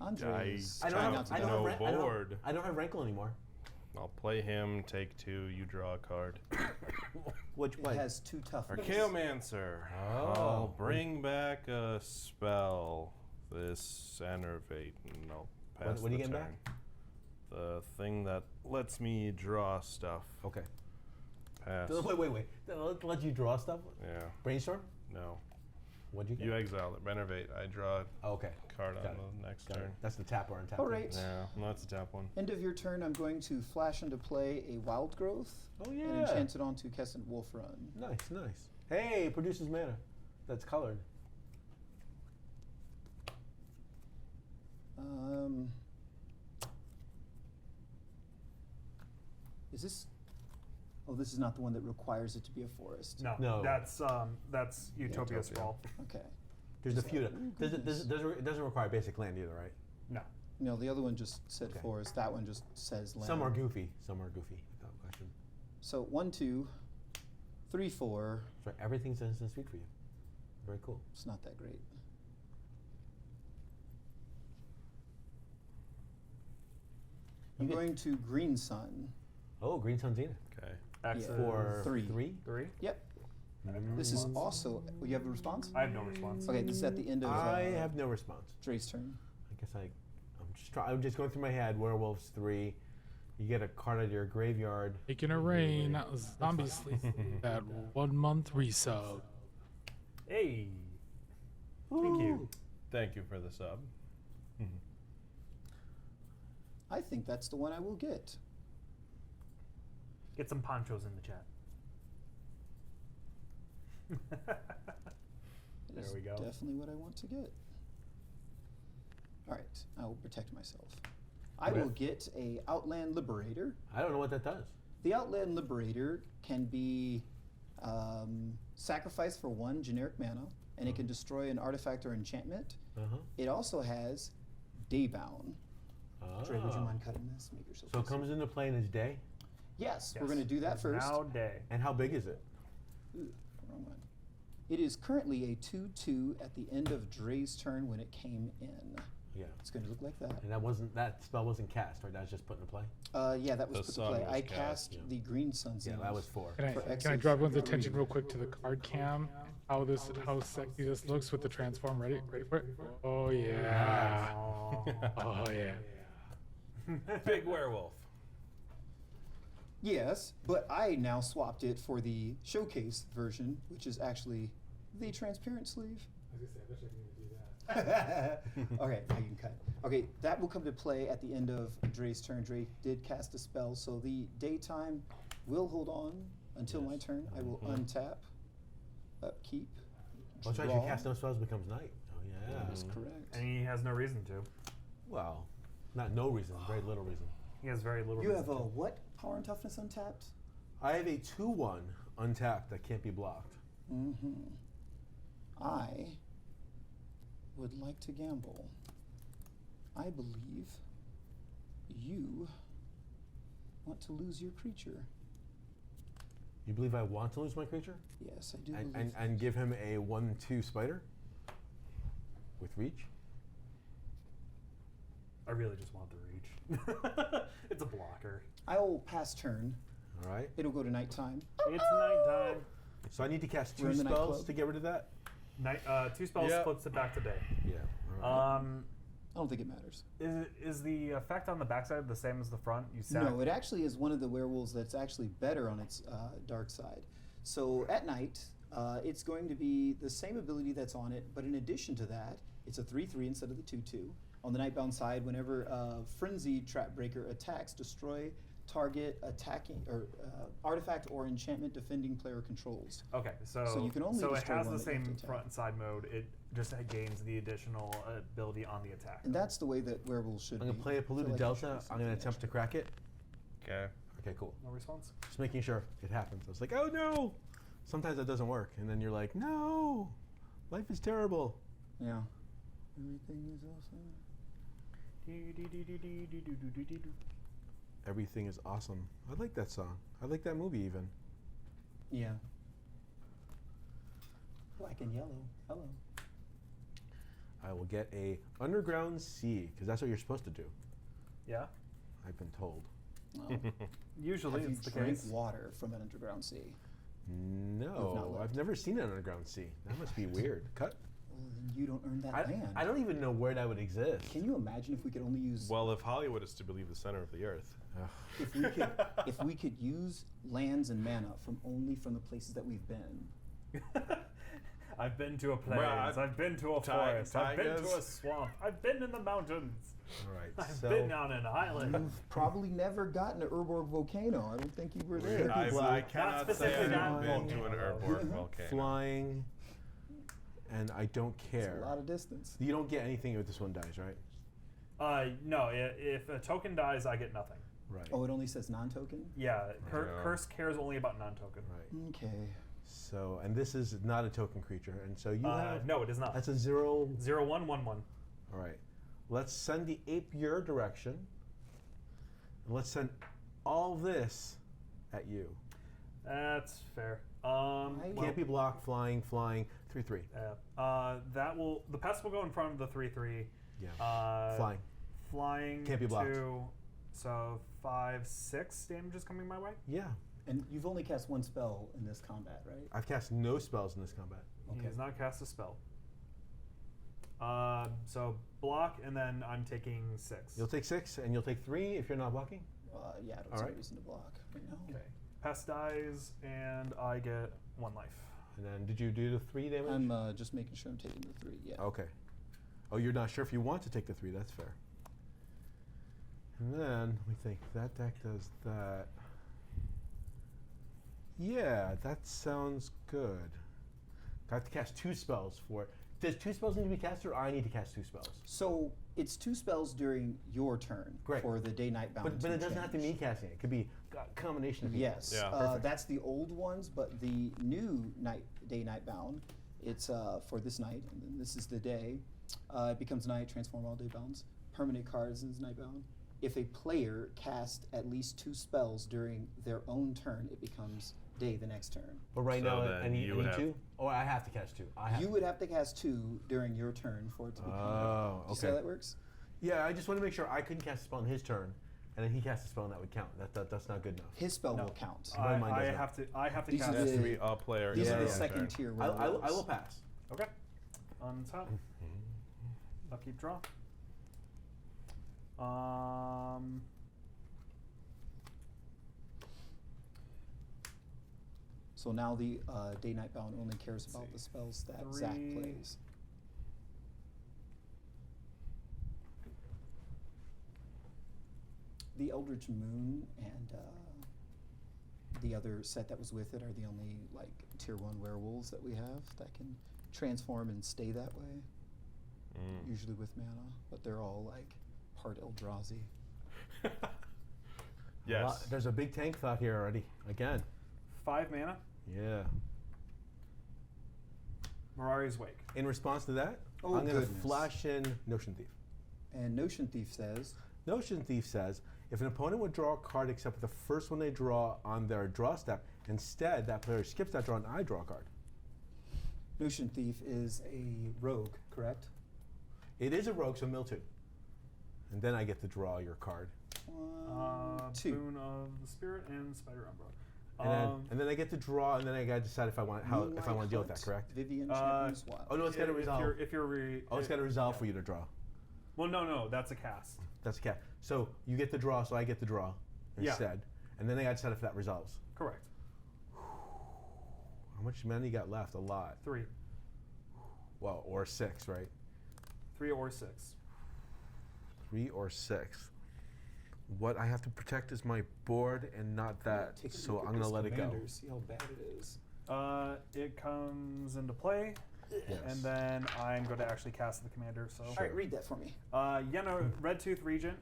Andres. I trying don't not to have- die. no I don't- board. I don't have Rankle anymore. I'll play him. Take 2. You draw a card. Which It play? has 2 toughness. Archaeomancer. Oh. I'll bring back a spell. This enervate, and I'll pass What are you the getting turn. The thing that lets me draw stuff. Okay. Pass. Wait. Let you draw stuff? Yeah. Brainstorm? No. What'd you get? You exile it. Renovate. I draw Oh, okay. a card Got on it. the next Got it. turn. That's the tap or untap. All right. Yeah, no, that's a tap one. End of your turn, I'm going to flash into play a Wild Growth. Oh, And yeah. enchant it onto Kesset Wolf Run. Nice, nice. Hey, it produces mana. That's colored. Is this? Oh, this is not the one that requires it to be a forest. No, No. that's Utopia Utopia. Sprawl. Okay. There's a few. Ooh, It doesn't require basic land either, right? No. No, the other one just said Okay. forest. That one just says land. Some are goofy. Some are goofy. Without question. So 1, 2, 3, 4. So everything's instant speed for you. Very cool. It's not that great. I'm get- going to Green Sun. Oh, Green Sun Zenith. Okay. X Yeah. For Three. 3. Yep. This is also. You have a response? I have no response. Okay, this is at the end of I have no response. Dre's turn. I guess I'm just going through my head. Werewolves 3. You get a card out of your graveyard. Making it rain. Zombie sleep. That 1 month resub. Hey. Thank you. Thank you for the sub. I think that's the one I will get. Get some ponchos in the chat. It is There we go. Definitely what I want to get. All right, I will protect myself. I will get a Outland Liberator. I don't know what that does. The Outland Liberator can be sacrificed for 1 generic mana, and it can destroy an artifact or enchantment. Uh-huh. It also has Daybound. Dre, would you mind cutting this? Make yourself So it easy. comes into play in his day? Yes, we're Yes. going to do that first. Now day. And how big is it? Ooh, wrong one. It is currently a 2/2 at the end of Dre's turn when it came in. Yeah. It's going to look like that. And that spell wasn't cast, right? That was just put into play? Yeah, that was The put to sun play. was I cast, cast yeah. the Green Sun's Yeah, Image. that was 4. Can I, For can I X's. draw everyone's attention real quick to the card cam? How sexy this looks with the transform. Ready for it? Oh yeah. Oh yeah. Big werewolf. Yes, but I now swapped it for the showcase version, which is actually the transparent sleeve. I was gonna say, I bet you can do that. Okay, now you can cut. Okay, that will come to play at the end of Dre's turn. Dre did cast a spell, so the daytime will hold on until my turn. I will untap, upkeep. Well, try to draw. cast no spells becomes night. Oh, yeah. That is correct. And he has no reason to. Well, not no reason, very little reason. He has very little You reason have a to. what? Power and toughness untapped? I have a 2/1 untapped that can't be blocked. Mm-hmm. I would like to gamble. I believe you want to lose your creature. You believe I want to lose my creature? Yes, I do And, believe and give him a 1/2 spider? With reach? I really just want the reach. It's a blocker. I will pass turn. All right. It'll go to nighttime. It's nighttime. So I need to cast We're 2 in the spells nightclub. to get rid of that? 2 spells Yeah. flips it back to day. Yeah. All right. I don't think it matters. Is the effect on the backside the same as the front? You sack. No, it actually is one of the werewolves that's actually better on its dark side. So at night, it's going to be the same ability that's on it, but in addition to that, it's a 3/3 instead of the 2/2. On the Nightbound side, whenever Frenzy Trapbreaker attacks, destroy target attacking or artifact or enchantment defending player controls. Okay, so So you can only it destroy has one the that you have same to attack. front and side mode. It just gains the additional ability on the attack. And that's the way that werewolves should I'm going be. to play a I feel polluted like it delta. should be I'm going something to attempt to crack it. Okay. Okay, cool. No response. Just making sure it happens. I was like, oh no! Sometimes that doesn't work. And then you're like, no! Life is terrible. Yeah. Everything is awesome. Everything is awesome. I like that song. I like that movie even. Yeah. Black and yellow. Hello. I will get a underground sea, because that's what you're supposed to do. Yeah. I've been told. Well, Usually have you it's the drank case. water from an underground sea? You've not No, lived. I've never seen an underground sea. That must be weird. Cut. Well, then you don't earn that land. I don't even know where that would exist. Can you imagine if we could only use Well, if Hollywood is to believe the center of the earth. if we could use lands and mana from the places that we've been? I've been to a plains. Bruh, I've been to a Ti- forest. I've been to a tigers. swamp. I've been in the mountains. All right. I've so been on an island. You've probably never gotten to Urborg volcano. I don't think you were there. I cannot say specifically I've not been to an volcano. Urborg volcano. flying, and I don't It's care. a lot of distance. You don't get anything if this one dies, right? No, if a token dies, I get nothing. Right. Oh, it only says non-token? Yeah, Yeah. Curse cares only about non-token. Right. Okay. So, and this is not a token creature, and so you have. No, it is not. That's a 0. 0/1/1/1. All right. Let's send the ape your direction. And let's send all this at you. That's fair. Can't be blocked, flying, 3/3. That will the pest will go in front of the 3/3. Yeah. Flying. Flying. Can't be blocked. 2, so 5, 6 damage is coming my way. Yeah. And you've only cast one spell in this combat, right? I've cast no spells in this combat. He has not cast a spell. So block, and then I'm taking 6. You'll take 6, and you'll take 3 if you're not blocking. Yeah, I don't All see right. a reason to block right now. Okay. Pest dies, and I get 1 life. And then, did you do the 3 damage? I'm just making sure I'm taking the 3. Yeah. Okay. Oh, you're not sure if you want to take the 3. That's fair. And then we think that deck does that. Yeah, that sounds good. I have to cast 2 spells for it. Does 2 spells need to be cast, or I need to cast 2 spells? So it's 2 spells during your turn Great. for the day-night bound. But it doesn't have to be me change. casting it. It could be a combination of people. Yes, Yeah. Perfect. that's the old ones, but the new day-night bound, it's for this night, and then this is the day. It becomes night, transform all day bounds. Permanent cards is night bound. If a player casts at least 2 spells during their own turn, it becomes day the next turn. But right So now, then any you would have- 2? Or I have to cast 2. You would have to cast 2 during your turn for it to become. Oh, Do you see how okay. that works? Yeah, I just want to make sure I couldn't cast a spell on his turn, and then he casts a spell and that would count. That's not good enough. His spell will count. Mine I doesn't. have to These cast. are It has to the- be a player. These Yeah, are the yeah. second tier I rolls. will pass. Okay. On top. Upkeep draw. So now the day-night bound only cares about the spells that Zach 3. plays. The Eldritch Moon and the other set that was with it are the only like tier 1 werewolves that we have that can transform and stay that way. Usually with mana, but they're all like part Eldrazi. Yes. There's a big tank thought here already. Again. 5 mana. Yeah. Mirari's Wake. In response to that, Oh, I'm going to goodness. flash in Notion Thief. And Notion Thief says, Notion Thief says, if an opponent would draw a card except for the first one they draw on their draw step, instead that player skips that draw and I draw a card. Notion Thief is a rogue, correct? It is a rogue, so mill 2. And then I get to draw your card. 2. Boon of the Spirit and Spider Umbra. And then I get to draw, and then I got to decide if I want if I want to deal with that. Correct? Vivian Champion's Wild. Oh no, it's got to resolve. If you're It's got to resolve for you to draw. Well, no, that's a cast. That's a cat. So you get to draw, so I get to draw Yeah. instead, and then I got to decide if that resolves. Correct. How much mana you got left? A lot. 3. Well, or 6, right? 3 or 6. 3 or 6. What I have to protect is my board and not that, Take a so look at I'm gonna this let it go. commander, see how bad it is. It comes into play, and then I'm going to actually cast the commander. So, All right, read that for me. Yenna, Red Tooth Regent,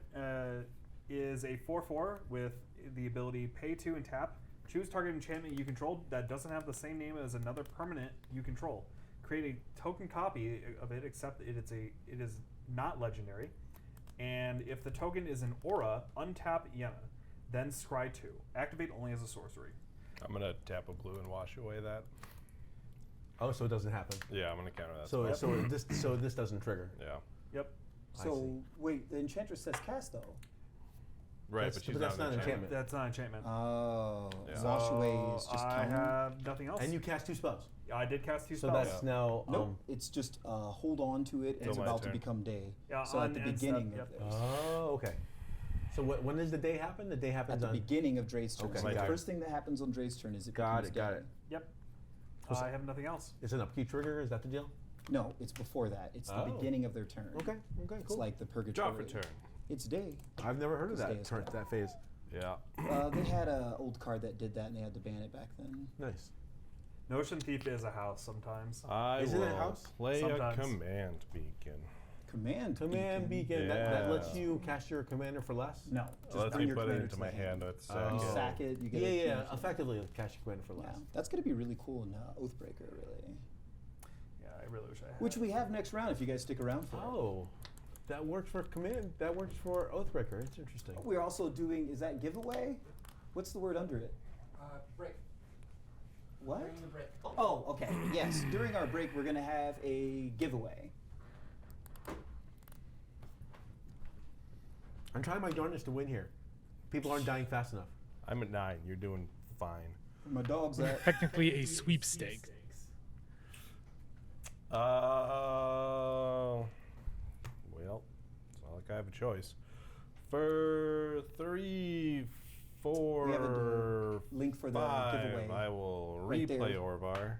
is a 4/4 with the ability pay 2 and tap. Choose target enchantment you control that doesn't have the same name as another permanent you control. Create a token copy of it, except it is not legendary. And if the token is an aura, untap Yenna, then scry 2. Activate only as a sorcery. I'm gonna tap a blue and wash away that. Oh, so it doesn't happen. Yeah, I'm gonna counter that. So spell. so this doesn't trigger. Yeah. Yep. So, wait, the Enchantress says cast, though. Right, That's- but she's but that's not not an enchantment. That's not enchantment. Oh, Yeah. wash away is just I counter. have nothing else. And you cast 2 spells. I did cast 2 So spells. that's now. Nope, it's just hold on to it, and it's my about to turn. become day. Yeah, so at on the end beginning step, of yep. this. Oh, okay. So when does the day happen? The day At happens the on. beginning of Dre's turn. Okay. So My the turn. first thing that happens on Dre's turn is it Got becomes it. Got day. it. Yep. So- I have nothing else. It's an upkeep trigger. Is that the deal? No, it's before that. It's the Oh. beginning of their turn. Okay. Okay. It's Cool. like the purgatory. Draw for turn. It's day. I've never heard of Stay that as turn, well. that phase. Yeah. They had an old card that did that, and they had to ban it back then. Nice. Notion Thief is a house sometimes. I Is it a will house? play Sometimes. a command beacon. Command Command beacon. That Yeah. lets you cast your commander for less. No, just Let bring me your put it commander into to my the hand. It's Oh. You sack it. You get Yeah, a yeah. change. Effectively, cast your commander for less. Yeah, that's going to be really cool in Oathbreaker, really. Yeah, I really wish I had. Which we have next round if you guys stick around for it. Oh, that works for command. That works for Oathbreaker. It's interesting. We're also doing, is that giveaway? What's the word under it? Break. What? During the break. Oh, okay. Yes, during our break, we're going to have a giveaway. I'm trying my darndest to win here. People aren't dying fast enough. I'm at 9. You're doing fine. My dog's at. Technically a sweepstake. Well, it's not like I have a choice. For 3, 4, We have a link for the 5, giveaway. I will right there. replay Orvar.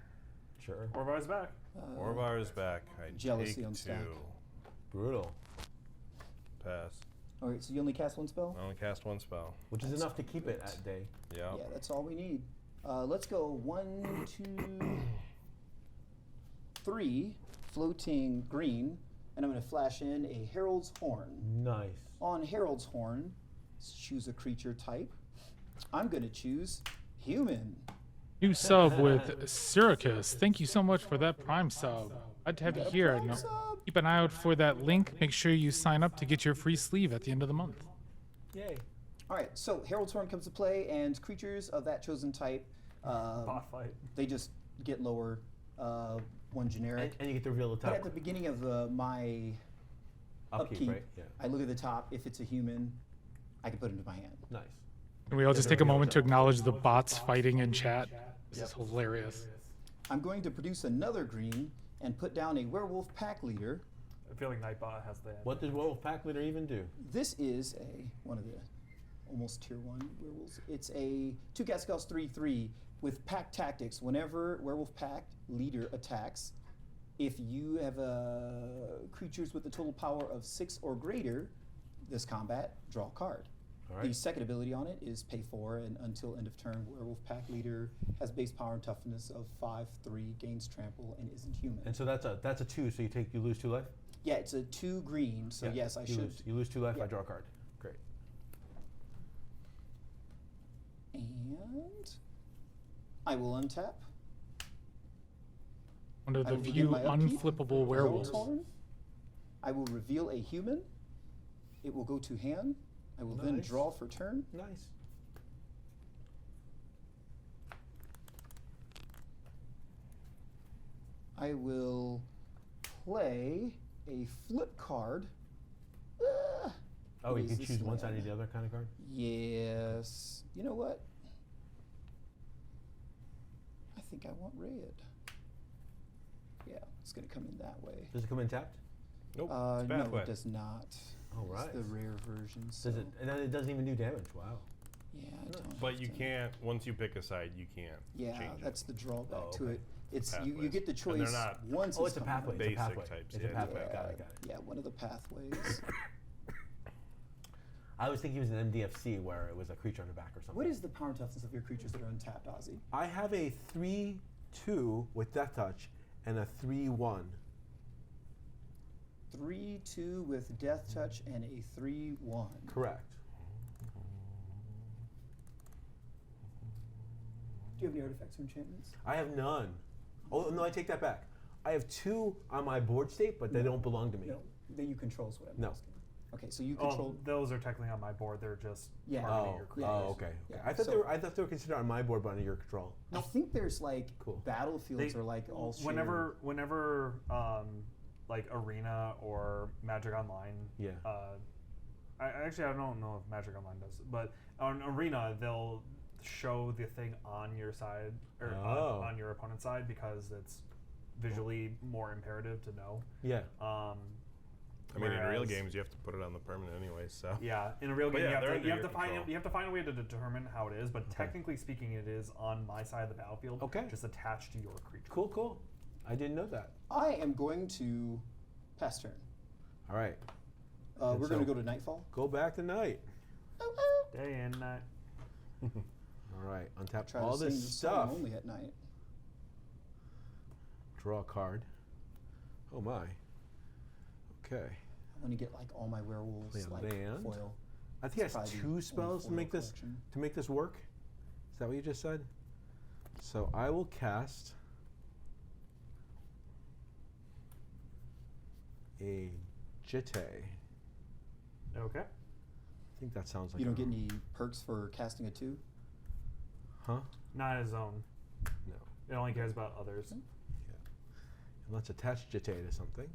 Sure. Orvar's back. Orvar is back. I jealousy take on 2. stack. Brutal. Pass. All right, so you only cast one spell? I only cast 1 spell. Which is enough to keep it at day. Yeah. Yeah, that's all we need. Let's go 1, 2, 3, floating green, and I'm going to flash in a Herald's Horn. Nice. On Herald's Horn, choose a creature type. I'm going to choose human. New sub with Syracuse. Thank you so much for that Prime sub. Glad to have you here. Prime Now, sub. keep an eye out for that link. Make sure you sign up to get your free sleeve at the end of the month. Yay. All right, so Herald's Horn comes to play, and creatures of that chosen type, Boss fight. they just get lower, one generic. And you get to reveal the But at top. the beginning of my upkeep, right? Yeah. I look at the top. If it's a human, I can put it into my hand. Nice. Can we all just take a moment to acknowledge the bots fighting in chat? This is hilarious. I'm going to produce another green and put down a werewolf pack leader. I feel like Nightbot has the. What does Werewolf Pack Leader even do? This is one of the almost tier 1 werewolves. It's a 2 cast spells 3/3 with pack tactics. Whenever werewolf pack leader attacks, if you have creatures with a total power of 6 or greater, this combat, draw a card. All The right. second ability on it is pay 4, and until end of turn, werewolf pack leader has base power and toughness of 5/3, gains trample, and isn't human. And so that's a 2, so you lose 2 life? Yeah, it's a 2 green, so Yeah, yes, I you should. Lose. You lose 2 life, Yeah. I draw a card. Great. And I will untap. One of I the will begin few my upkeep. unflippable werewolves. Horn. I will reveal a human. It will go to hand. I will then Nice. draw for turn. Nice. I will play a flip card. Ah, Oh, what you is can this choose one side or land? the other kind of card? Yes. You know what? I think I want red. Yeah, it's going to come in that way. Does it come in tapped? Nope. No, it's pathway. it does not. All right. It's the rare version. So. Does it? And then it doesn't even do damage. Wow. Yeah, I don't. But have you to- can't. Once you pick a side, you can't. Yeah, change that's it. the drawback Oh, to okay. it. It's you Pathways. get the And choice they're not- once. Oh, it's a come pathway. out. It's a Basic pathway. types, It's yeah. a pathway. Yeah, Got it. yeah, one of the pathways. I was thinking it was an MDFC where it was a creature on the back or something. What is the power and toughness of your creatures that are untapped, Ozzy? I have a 3/2 with Death Touch and a 3/1. 3/2 with Death Touch and a 3/1. Correct. Do you have any artifacts or enchantments? I have none. Oh no, I take that back. I have 2 on my board state, but they don't belong to me. No, that you control is what I'm No. asking. Okay, so you Oh, control. those are technically on my board. They're just Yeah. targeting Oh, your yeah. creatures. oh, okay. Yeah, I thought so- they were considered on my board, but under your control. I think there's like Cool. battlefields They- are like all shared. whenever like Arena or Magic Online. Yeah. I don't know if Magic Online does, but on Arena they'll show the thing on your side or Oh. on your opponent's side because it's visually more imperative to know. Yeah. I mean, in real Whereas- games, you have to put it on the permanent anyway. So Yeah, in a real But game, yeah, they're you under have your to find control. you have to find a way to determine how it is. But technically speaking, it is on my side of the battlefield. Okay. Just attached to your creature. Cool, cool. I didn't know that. I am going to pass turn. All right. We're so- going to go to Nightfall. Go back to night. Day and night. All right. Untap Try all to sing the this song stuff. only at night. Draw a card. Oh my. Okay. I want to get like all my werewolves Play a like land. foil. I think It's that's probably the 2 only spells to foil make this collection. work. Is that what you just said? So I will cast a Jitte. Okay. I think that sounds like You don't a- get any perks for casting a 2? Huh? Not his own. No. It only cares about others. Yeah. And let's attach Jitte to something.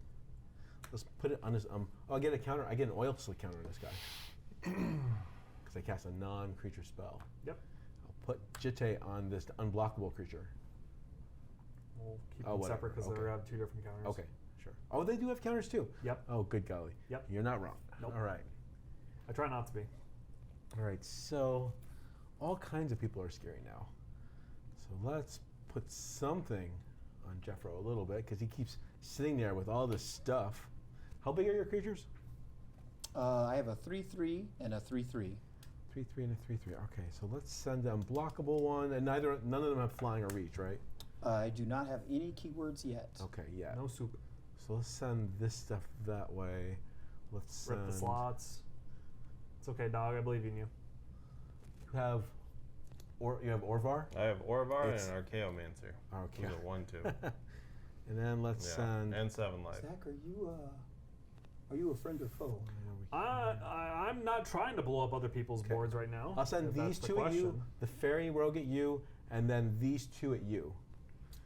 Let's put it on this. I get a counter. I get an oil slick counter on this guy because I cast a non-creature spell. Yep. I'll put Jitte on this unblockable creature. We'll keep Oh, them whatever. separate because Okay. they have 2 different counters. Okay, sure. Oh, they do have counters too. Yep. Oh, good golly. Yep. You're not wrong. Nope. All right. I try not to be. All right. So, all kinds of people are scary now. So let's put something on Jeffro a little bit because he keeps sitting there with all this stuff. How big are your creatures? I have a 3/3 and a 3/3. 3/3 and a 3/3. Okay, so let's send an unblockable one, and none of them have flying or reach, right? I do not have any keywords yet. Okay, yeah. No soup. So let's send this stuff that way. Let's send. Rip the slots. It's okay, dog. I believe in you. You have Orvar. I have Orvar It's- and Archaeomancer. Okay. Those are 1/2. And then let's Yeah, send. and 7 life. Zach, are you a friend or foe? I'm not trying to blow up other people's boards right now. I'll send if that's these the 2 at you, question. the fairy rogue at you, and then these 2 at you.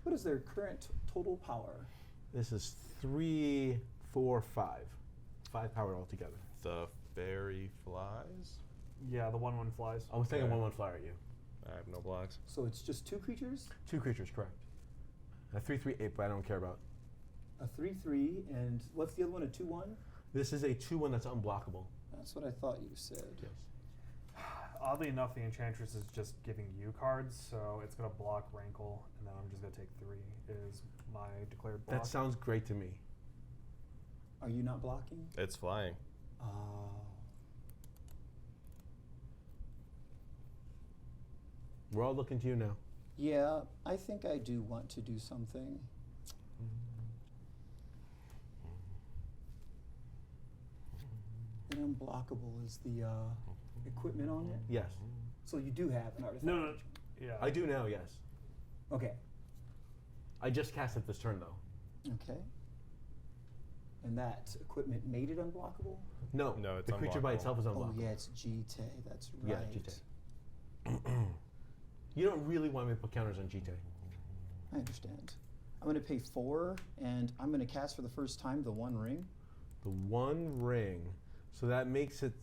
What is their current total power? This is 3, 4, 5. 5 power altogether. The fairy flies. Yeah, the 1/1 flies. I was thinking Okay. 1/1 flyer at you. I have no blocks. So it's just 2 creatures? 2 creatures, correct. A 3/3/8, but I don't care about. A 3/3, and what's the other one? A 2/1? This is a 2/1 that's unblockable. That's what I thought you said. Yes. Oddly enough, the Enchantress is just giving you cards, so it's going to block Rankle, and then I'm just going to take 3 is my declared block. That sounds great to me. Are you not blocking? It's flying. Oh. We're all looking to you now. Yeah, I think I do want to do something. And unblockable is the equipment on it. Yes. So you do have an artifact. No. Yeah. I do now, yes. Okay. I just cast it this turn, though. Okay. And that equipment made it unblockable? No, No, it's the creature by unblockable. itself is Oh unblockable. yeah, it's GT. That's right. Yeah, GT. You don't really want me to put counters on GT. I understand. I'm going to pay 4, and I'm going to cast for the first time the 1 ring. The 1 ring. So that makes it,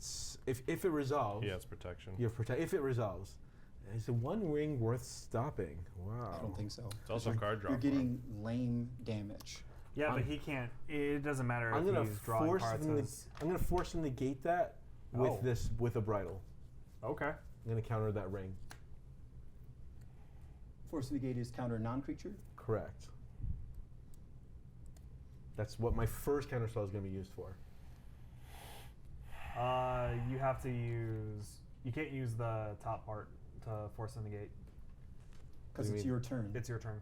if it resolves, He has protection. you have if it resolves, is the 1 ring worth stopping? Wow. I don't think so. It's also a card draw. You're for him. getting lame damage. Yeah, but he can't. It doesn't matter I'm if gonna he's drawing force cards. him. as- I'm gonna force him to negate that with Oh. with a bridle. Okay. I'm gonna counter that ring. Force negate is counter a non-creature. Correct. That's what my first counter spell is gonna be used for. You have to use. You can't use the top part to force the negate. Because do you it's mean? your turn. It's your turn.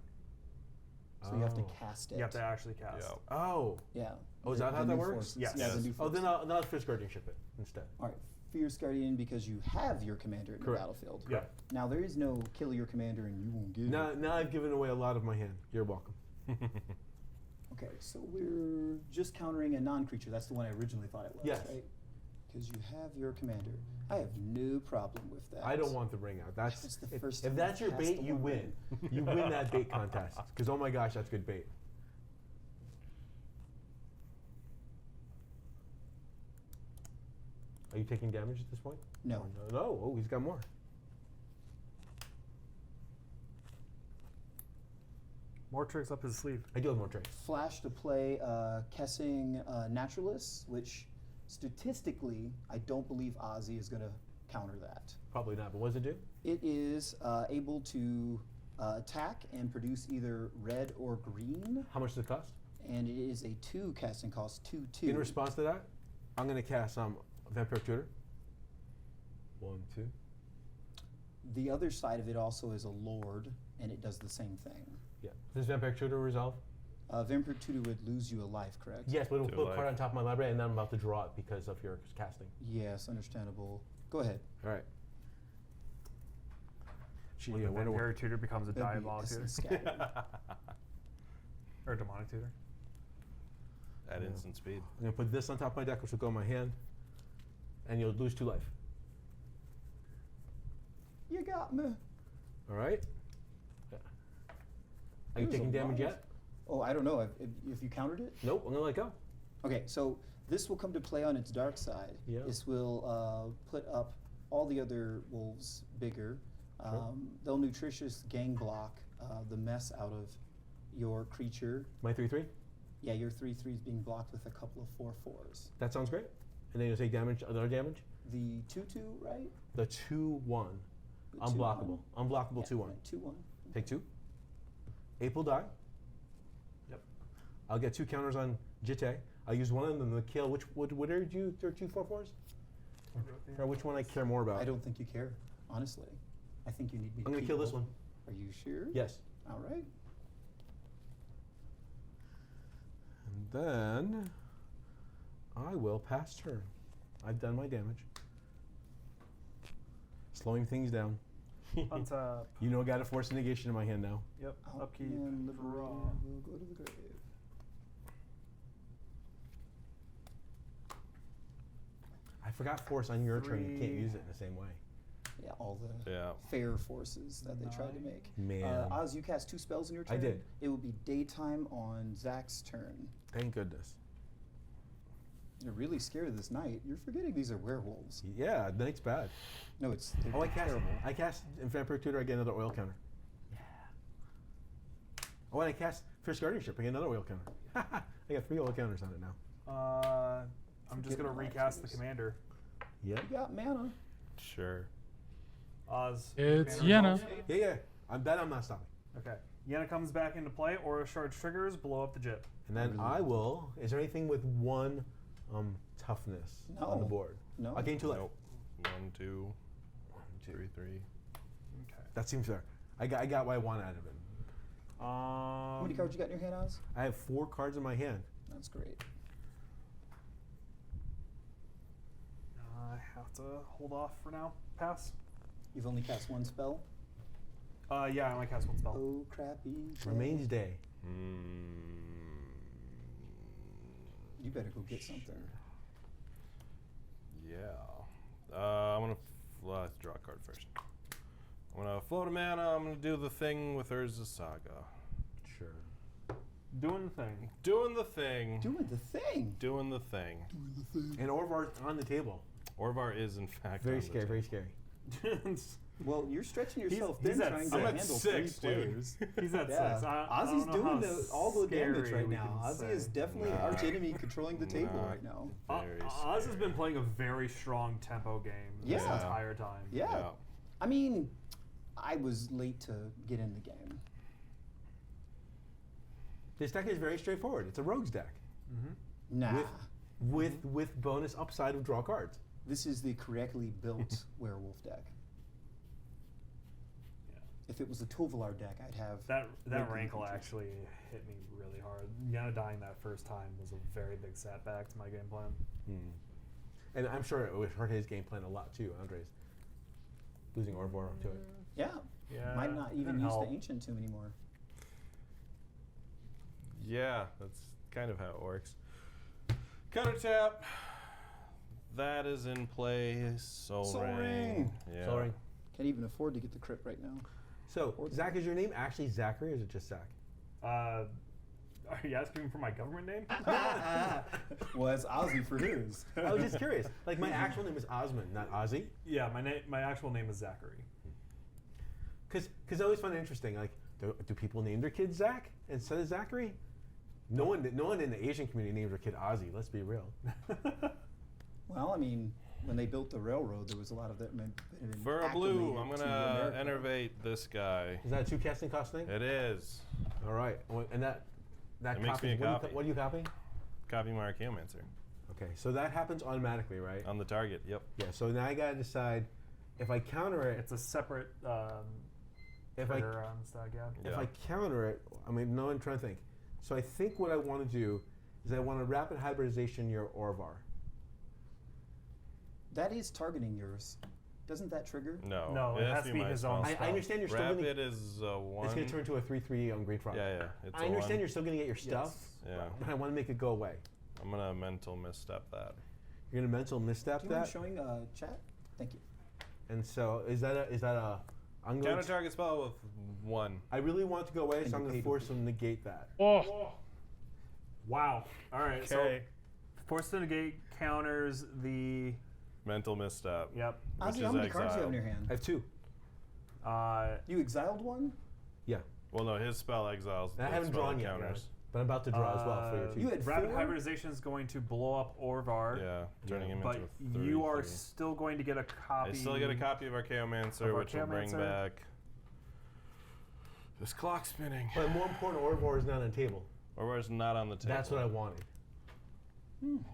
So you have to Oh. cast it. You have to actually cast. Yeah. Oh. Yeah. Oh, is that how The that new works? forces. Yes. Yeah, the Yes. new Oh, forces. then I'll Fierce Guardian ship it instead. All right. Fierce Guardian because you have your commander in the Correct. battlefield. Yeah. Now there is no kill your commander and you won't get it. Now I've given away a lot of my hand. You're welcome. Okay, so we're just countering a non-creature. That's the one I originally thought it was, Yes. right? Because you have your commander. I have no problem with that. I don't want the ring out. That's That's the if, first if time that's I've your cast bait, the you one win. You win that bait contest. Because oh my gosh, that's good bait. Are you taking damage at this point? No. No. Oh, he's got more. More tricks up his sleeve. I do have more tricks. Flash to play Kessing Naturalist, which statistically, I don't believe Ozzy is going to counter that. Probably not. But what does it do? It is able to attack and produce either red or green, How much does it cost? and it is a 2 casting cost, 2/2. In response to that, I'm going to cast Vampire Tutor. 1, 2. The other side of it also is a Lord, and it does the same thing. Yeah. Does Vampire Tutor resolve? Vampire Tutor would lose you a life, correct? Yes, but it'll To put a life. card on top of my library, and then I'm about to draw it because of your casting. Yes, understandable. Go ahead. All right. Gee, When I the wonder Vampire what- Tutor becomes a That'd be Diabolic Tutor. Essence Scatter. Or a Demonic Tutor. At instant speed. I'm going to put this on top of my deck, which will go in my hand, and you'll lose 2 life. You got me. All right? Yeah. Are you There's taking a damage lot. yet? Oh, I don't know if you countered it. Nope, I'm going to let go. Okay, so this will come to play on its dark side. Yeah. This will put up all the other wolves bigger. They'll nutritious gang block the mess out of your creature. My 3/3. Yeah, your 3/3 is being blocked with a couple of 4/4s. That sounds great. And then you'll take damage, other damage. The 2/2, right? The 2/1, The unblockable, 2/1. unblockable Yeah, 2/1. right, 2/1. Take 2. Ape will die. Yep. I'll get 2 counters on Jitte. I'll use one of them to kill. What are you? There are 2 4/4s. Or which one I care more about? I don't think you care, honestly. I think you need me to I'm gonna keep kill this both. one. Are you sure? Yes. All right. And then I will pass turn. I've done my damage. Slowing things down. Untap. You know I got a force of negation in my hand now. Yep. Upkeep. And Draw. Liberator will go to the grave. I forgot force on your turn. You can't 3. use it in the same way. Yeah, all the Yeah. fair forces that they tried to 9. make. Man. Oz, you cast 2 spells in your turn. I did. It will be daytime on Zach's turn. Thank goodness. You're really scared of this knight. You're forgetting these are werewolves. Yeah, knight's bad. No, they're Oh, I cast. terrible. I cast Vampire Tutor. I get another oil counter. Yeah. Oh, and I cast Fierce Guardianship. I get another oil counter. I got 3 oil counters on it now. I'm just Forget gonna about recast the yours. commander. Yep. You got mana. Sure. Oz. It's commander Yenna. resolves. Yeah. I'm not stopping. Okay. Yenna comes back into play. Aura Shard triggers. Blow up the Jip. And then I will. Is there anything with 1 toughness on the No. board? No. I'll gain 2 life. Nope. 1, 2, 2. 3, 3. Okay. That seems fair. I got what I want out of it. How many cards you got in your hand, Oz? I have 4 cards in my hand. That's great. I have to hold off for now. Pass. You've only cast 1 spell. Yeah, I only cast 1 spell. Oh, crappy. Remains day. You better go get something. Yeah. I'm gonna let's draw a card first. I'm gonna float a mana. I'm gonna do the thing with Urza Saga. Sure. Doing the thing. Doing the thing. Doing the thing. Doing the thing. And Orvar's on the table. Orvar is in fact Very on the scary. table. Very scary. Well, you're stretching yourself he's thin at trying six. to I'm at handle 6, 3 dude. players. He's at Yeah. 6. Ozzy's doing all the damage right now. Ozzy Ozzy is definitely arch enemy controlling the table right now. Very Oz has scary. been playing a very strong tempo game this Yeah. entire time. Yeah. Yeah. I mean, I was late to get in the game. This deck is very straightforward. It's a rogues deck Nah. with bonus upside of draw cards. This is the correctly built werewolf deck. Yeah. If it was a tovolar deck, I'd have That regular rankle creatures. actually hit me really hard. Yenna dying that first time was a very big setback to my game plan. And I'm sure it would hurt his game plan a lot too, Andres. Losing Orvar to it. Yeah. Yeah, Might not even didn't use help. the ancient tomb anymore. Yeah, that's kind of how it works. Counter tap. That is in play. Soul Ring. Yeah. Soul Ring. Can't even afford to get the crit right now. So, Zach, is your name actually Zachary or is it just Zach? Are you asking for my government name? Well, that's Ozzy for his. I was just curious. Like, my actual name is Osmond, not Ozzy. Yeah, my actual name is Zachary. Because I always find it interesting. Like, do people name their kids Zach instead of Zachary? No one in the Asian community named their kid Ozzy. Let's be real. Well, I mean, when they built the railroad, there was a lot of that. For a blue, I'm gonna enervate this guy. Is that a 2 casting cost thing? It is. All right. Well, and that It makes me a copy. What are you copying? Copy my Archaeomancer. Okay, so that happens automatically, right? On the target, yep. Yeah. So now I gotta decide if I counter it. It's a separate If I trigger on the stack, yeah. If I counter it, I mean, no, I'm trying to think. So I think what I want to do is I want to rapid hybridization your Orvar. That is targeting yours. Doesn't that trigger? No, it has to be my his own spell. I understand you're still going Rapid to. is 1. It's going to turn to a 3/3 on Green Frog. Yeah, yeah. It's I a understand 1. you're still going to get your stuff, Yeah. but I want to make it go away. I'm gonna mental misstep that. You're going to mental misstep Do you mind that, showing chat? Thank you. and so is that a? I'm going. Counter target spell with 1. I really want it to go away, And so I'm you going to hate force him to negate that. Oh, Wow. All right. Okay. So Force to Negate counters the. Mental misstep. Yep. Which Ozzy, is how many cards do you have in exile. your hand? I have 2. You exiled one? Yeah. Well, no, his spell exiles. I haven't spell drawn yet, counters. but I'm about to draw as well for your two. You had Rapid 4? hybridization is going to blow up Orvar. Yeah, turning him But into a 3/3. you are still going to get a copy. I still get a copy of Archaeomancer, which will bring Archaeomancer. back this clock spinning. But more important, Orvar is not on the table. Orvar's not on the table. That's what I wanted.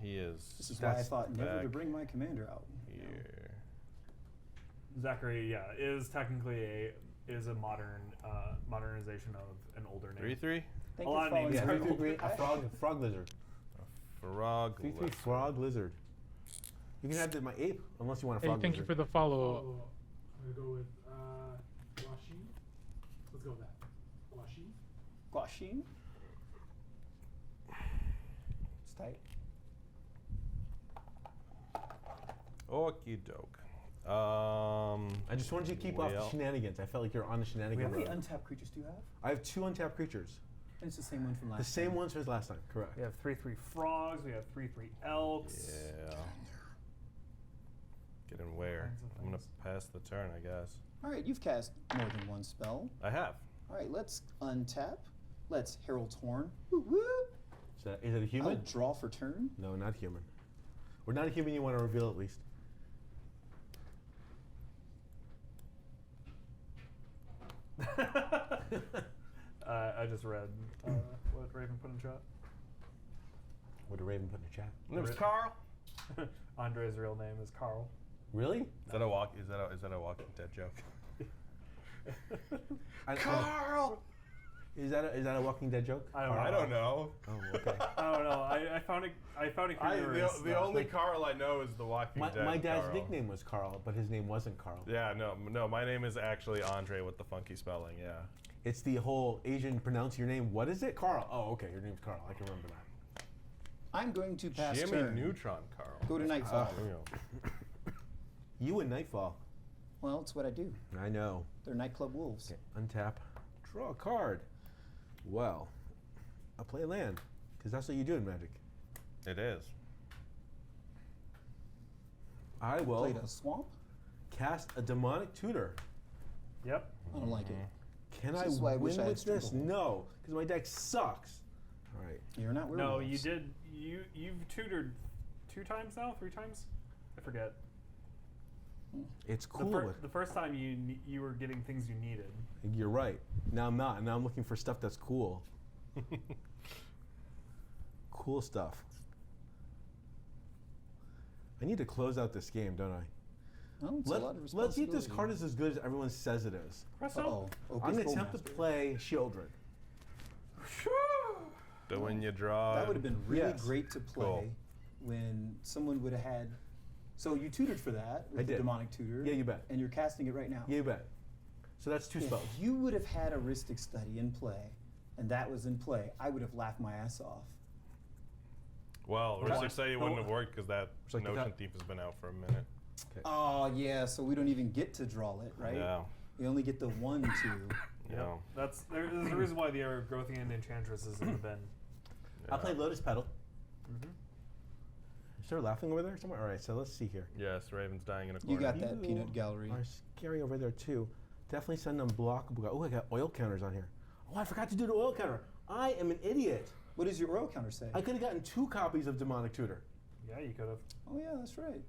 He is. This is why I That's thought never to back bring my commander out. here. Zachary, yeah, is technically a modern modernization of an older name. 3/3. Thank A you lot for of names. following Yeah, through. 3/3 green, a frog lizard. Frog. 3/3 frog lizard. You can have my ape, unless you want a Hey, frog thank you lizard. for the follow. I'm gonna go with Washi. Let's go with that. Washi. Guaxin? It's tight. Okie doke. I just wanted you to keep off the well. shenanigans. I felt like you're on the How shenanigan many road. untapped creatures do you have? I have 2 untapped creatures. And it's the same one from last The same time. ones as last time, correct. We have 3/3 frogs. We have 3/3 elks. Yeah. Get in where? Kinds of I'm gonna things. pass the turn, I guess. All right, you've cast more than one spell. I have. All right, let's untap. Let's Herald's Horn. Woo woo. Is it a I'll human? draw for turn. No, not human. We're not a human you want to reveal at least. I just read what Raven put in chat. What did Raven put in the chat? It was Carl. Andre's real name is Carl. Really? Is that a walk? Is that a Walking Dead joke? Carl! Is that a Walking Dead joke? I don't know. Oh, okay. I don't know. I found it. I found it curious. The only Carl I know is the Walking Dead. My dad's Carl. nickname was Carl, but his name wasn't Carl. Yeah, no. My name is actually Andre with the funky spelling. Yeah. It's the whole Asian pronounce your name. What is it? Carl. Oh, okay. Your name's Carl. I can remember that. I'm going to pass Jimmy turn. Neutron Carl. Go to Nightfall. You know. You and Nightfall. Well, it's what I do. I know. They're nightclub wolves. Okay. Untap. Draw a card. Well, I'll play land, because that's what you do in Magic. It is. I will Played a swamp. cast a demonic tutor. Yep. I don't like it. Can This I is why I win wish I had with this? Stranglehold. No, because my deck sucks. All right. You're not No, werewolves. you did. You've tutored 2 times now, 3 times. I forget. It's The, cool. the first time you were getting things you needed. You're right. Now I'm not. Now I'm looking for stuff that's cool. Cool stuff. I need to close out this game, don't I? Oh, it's a lot of Let's see if this responsibility. card is as good as everyone says it is. Uh-oh. I'm going to attempt to play Shieldred. So when you draw. That would have been really Yes. great to play when someone would have had. So you tutored for that with I the did. demonic tutor. Yeah, you bet. And you're casting it right now. Yeah, you bet. So that's 2 spells. If you would have had a Ristic Study in play, and that was in play, I would have laughed my ass off. Well, What? Ristic say it wouldn't have worked because that like the Notion cut. Thief has been out for a minute. Oh yeah, so we don't even get to draw it, right? Yeah. We only get the 1/2. Yeah. There's a reason why the Growthian Enchantress is in the bin. I'll play Lotus Petal. Mm-hmm. Is there laughing over there somewhere? All right, so let's see here. Yes, Raven's dying in a corner. You got that You peanut gallery. are scary over there too. Definitely send unblockable. Oh, I got oil counters on here. Oh, I forgot to do the oil counter. I am an idiot. What does your oil counter say? I could have gotten 2 copies of Demonic Tutor, Yeah, you could have. Oh yeah, that's right.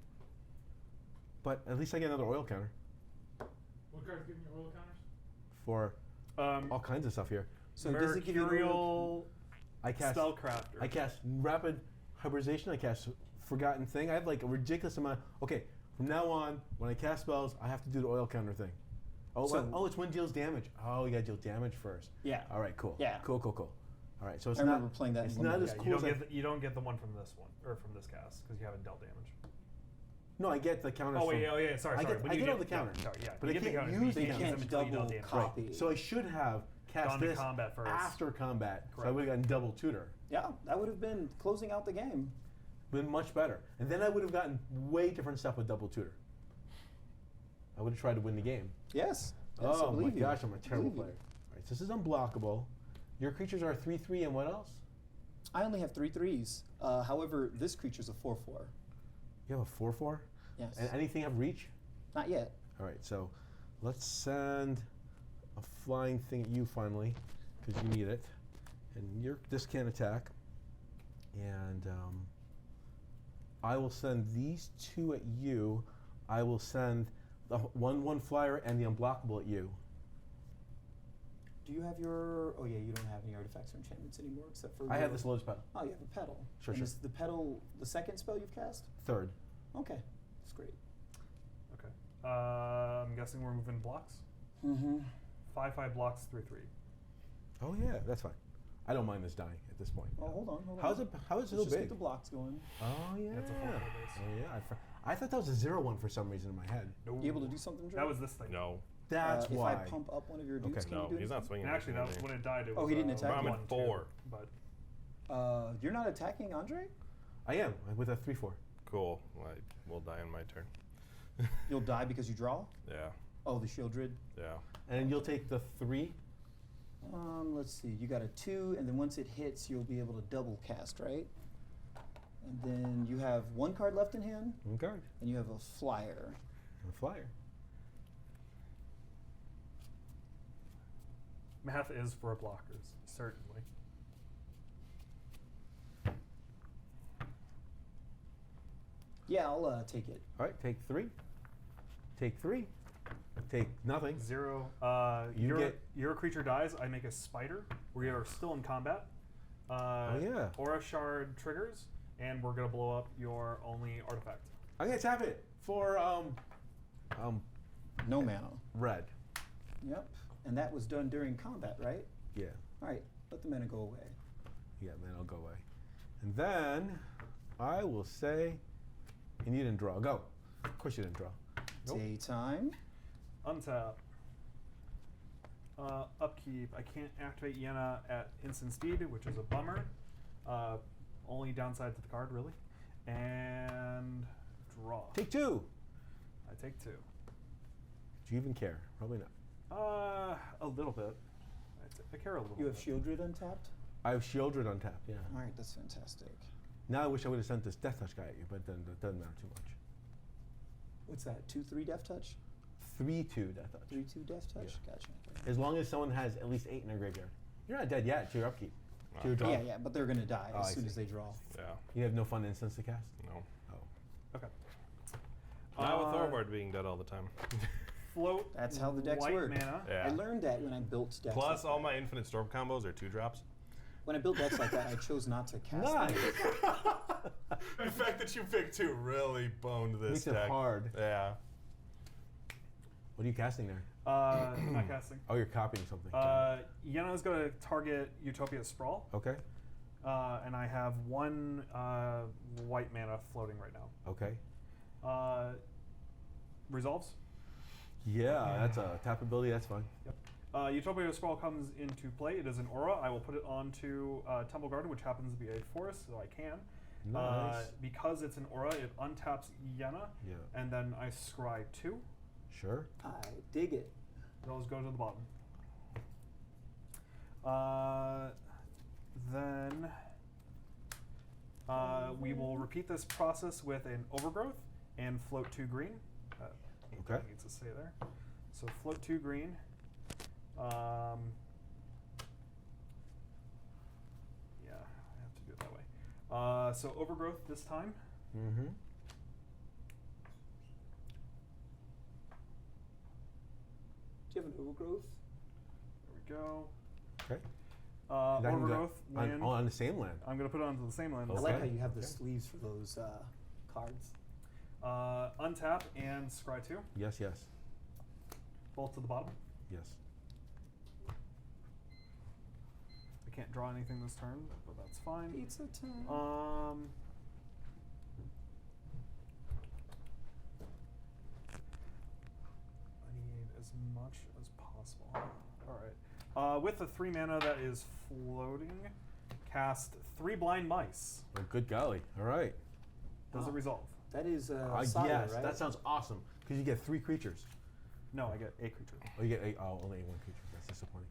but at least I get another oil counter What cards give me oil counters? for all kinds of stuff here. So does it give you an oil? Mercurial I cast Spellcrafter. I cast Rapid Hybridization. I cast Forgotten Thing. I have like a ridiculous amount. Okay, from now on, when I cast spells, I have to do the oil counter thing. Oh, So- it's when deals damage. Oh, you gotta deal damage first. Yeah. All right, cool. Yeah. Cool. All right, so it's I not. remember playing that in It's not Limbo. as Yeah, cool you don't as I get you don't get the one from this one or from this cast because you haven't dealt damage. No, I get the counters. Oh wait, from, oh yeah, sorry. I get, When I you get all the counters. Sorry, yeah. But you I get the can't counters, use but the you can't counters. use them until you dealt Double damage. copy. So I should have cast Gone to this combat first. after combat. So I Correct. would have gotten double tutor. Yeah, that would have been closing out the game. Been much better. And then I would have gotten way different stuff with double tutor. I would have tried to win the game. Yes. Yes, I Oh my believe you. gosh, I'm a terrible Believe you. player. All right, so this is unblockable. Your creatures are 3/3 and what else? I only have 3 3s. However, this creature's a 4/4. You have a 4/4? Yes. And anything have reach? Not yet. All right, so Let's send a flying thing at you finally, because you need it. And this can't attack. And I will send these 2 at you. I will send the 1/1 flyer and the unblockable at you. Do you have your? Oh yeah, you don't have any artifacts or enchantments anymore, except for. I have this Lotus Pedal. Oh, you have a pedal. Sure, and sure. Is the pedal the second spell you've cast? 3rd. Okay, that's great. Okay. I'm guessing we're moving blocks. Mm-hmm. 5/5 blocks, 3/3. Oh yeah, that's fine. I don't mind this dying at this point. Oh, hold on. How is it? How is it so Let's just big? get the blocks going. Oh yeah. It's a 4/4 base. Oh yeah. I thought that was a 0/1 for some reason in my head. No. You able to do something, Joe? That was this thing. No. That's if why. I pump up one of your dudes, Okay. can No, you do he's not anything? swinging. And actually, that was anything. when it died. It Oh, was, he didn't attack? I'm at 1, 4. 2, but You're not attacking Andre? I am with a 3/4. Cool. I will die on my turn. You'll die because you draw? Yeah. Oh, the Shieldred. Yeah. And you'll take the 3. Let's see. You got a 2, and then once it hits, you'll be able to double cast, right? And then you have 1 card left in hand, Okay. and you have a flyer. And a flyer. math is for blockers, certainly. Yeah, I'll take it. All right. Take 3. Take 3. Take nothing. 0. You your creature dies. I make a spider. We are still in combat. Oh, yeah. Aura shard triggers, and we're gonna blow up your only artifact. I'm gonna tap it for No mana. red. Yep. And that was done during combat, right? Yeah. All right. Let the mana go away. Yeah, man, I'll go away. And then I will say, and you didn't draw. Go. Of course you didn't draw. Nope. Daytime. Untap. Upkeep. I can't activate Yenna at instant speed, which is a bummer. Only downside to the card, really. And draw. Take 2. I take 2. Do you even care? Probably not. A little bit. I care a little You have bit. Shieldred untapped? I have Shieldred untapped, yeah. All right, that's fantastic. Now I wish I would have sent this Death Touch guy at you, but then it doesn't matter too much. What's that? 2/3 Death Touch? 3/2 Death Touch. 3/2 Death Touch? Yeah. Gotcha. As long as someone has at least 8 in their graveyard. You're not dead yet to your upkeep. To your draw. Yeah, yeah, but they're gonna die Oh, I as soon see. as they draw. Yeah. You have no fun instants to cast? No. Oh. Okay. Not with Orvar being dead all the time. Float. That's how the decks white work. mana. Yeah. I learned that when I built decks. Plus, like all that. my Infinite Storm combos are 2-drops. When I built decks like that, I chose not to cast them. Nice. The fact that you picked 2 really boned this Makes it deck. hard. Yeah. What are you casting there? Not casting. Oh, you're copying something. Yenna's going to target Utopia Sprawl, Okay. and I have 1 white mana floating right now. Okay. Resolves? Yeah, that's a tap ability. That's fine. Yep. Utopia Sprawl comes into play. It is an aura. I will put it onto Temple Garden, which happens to be a forest, so I can. Nice. Because it's an aura, it untaps Yenna, Yeah. and then I scry 2. Sure. I dig it. Those go to the bottom. Then we will repeat this process with an overgrowth and float 2 green. Okay. Needs to stay there. So float 2 green. Yeah, I have to do it that way. So overgrowth this time. Mm-hmm. Do you have an overgrowth? There we go. Okay. That can go Overgrowth land. on the same land. I'm going to put it onto the same land. I like how Okay. you have the Okay. sleeves for those cards. Untap and scry 2. Yes, yes, Both to the bottom. yes. I can't draw anything this turn, but that's fine. Pizza time. I need as much as possible. All right. With the 3 mana that is floating, cast 3 blind mice. Oh, good golly. All right. Does it resolve? That is solid, Yes, right? that sounds awesome. Because you get 3 creatures. No, I get a creature. Oh, you get only 1 creature. That's disappointing.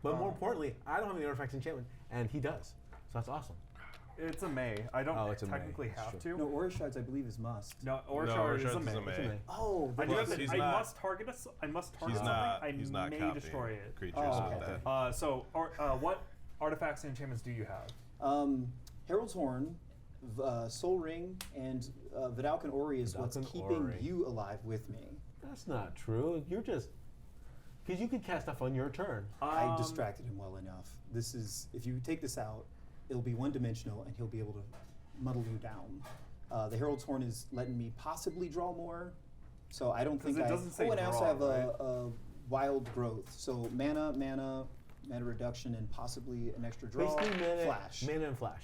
But more importantly, I don't have any artifacts enchantment, and he does. So that's awesome. It's a May. I don't it's a May, technically that's have true. to. No, Aura Shards, I believe, is must. No, Orvar No, is a Shards May. is a May. Oh, I, do have to, He's I not- must target us. I must target He's something. not. I He's not may copying destroy it. creatures Oh, with okay. that. What artifacts and enchantments do you have? Herald's Horn, Soul Ring, and Vidalcan Ori is what's Vidalcan keeping Ori. you alive with me. That's not true. You're just because you could cast stuff on your turn. I distracted him well enough. This is, if you take this out, it'll be one-dimensional, and he'll be able to muddle you down. The Herald's Horn is letting me possibly draw more, so I don't think it doesn't say and I also draw, have right? a wild growth, so mana reduction, and possibly an extra draw. Basically, flash. mana and flash.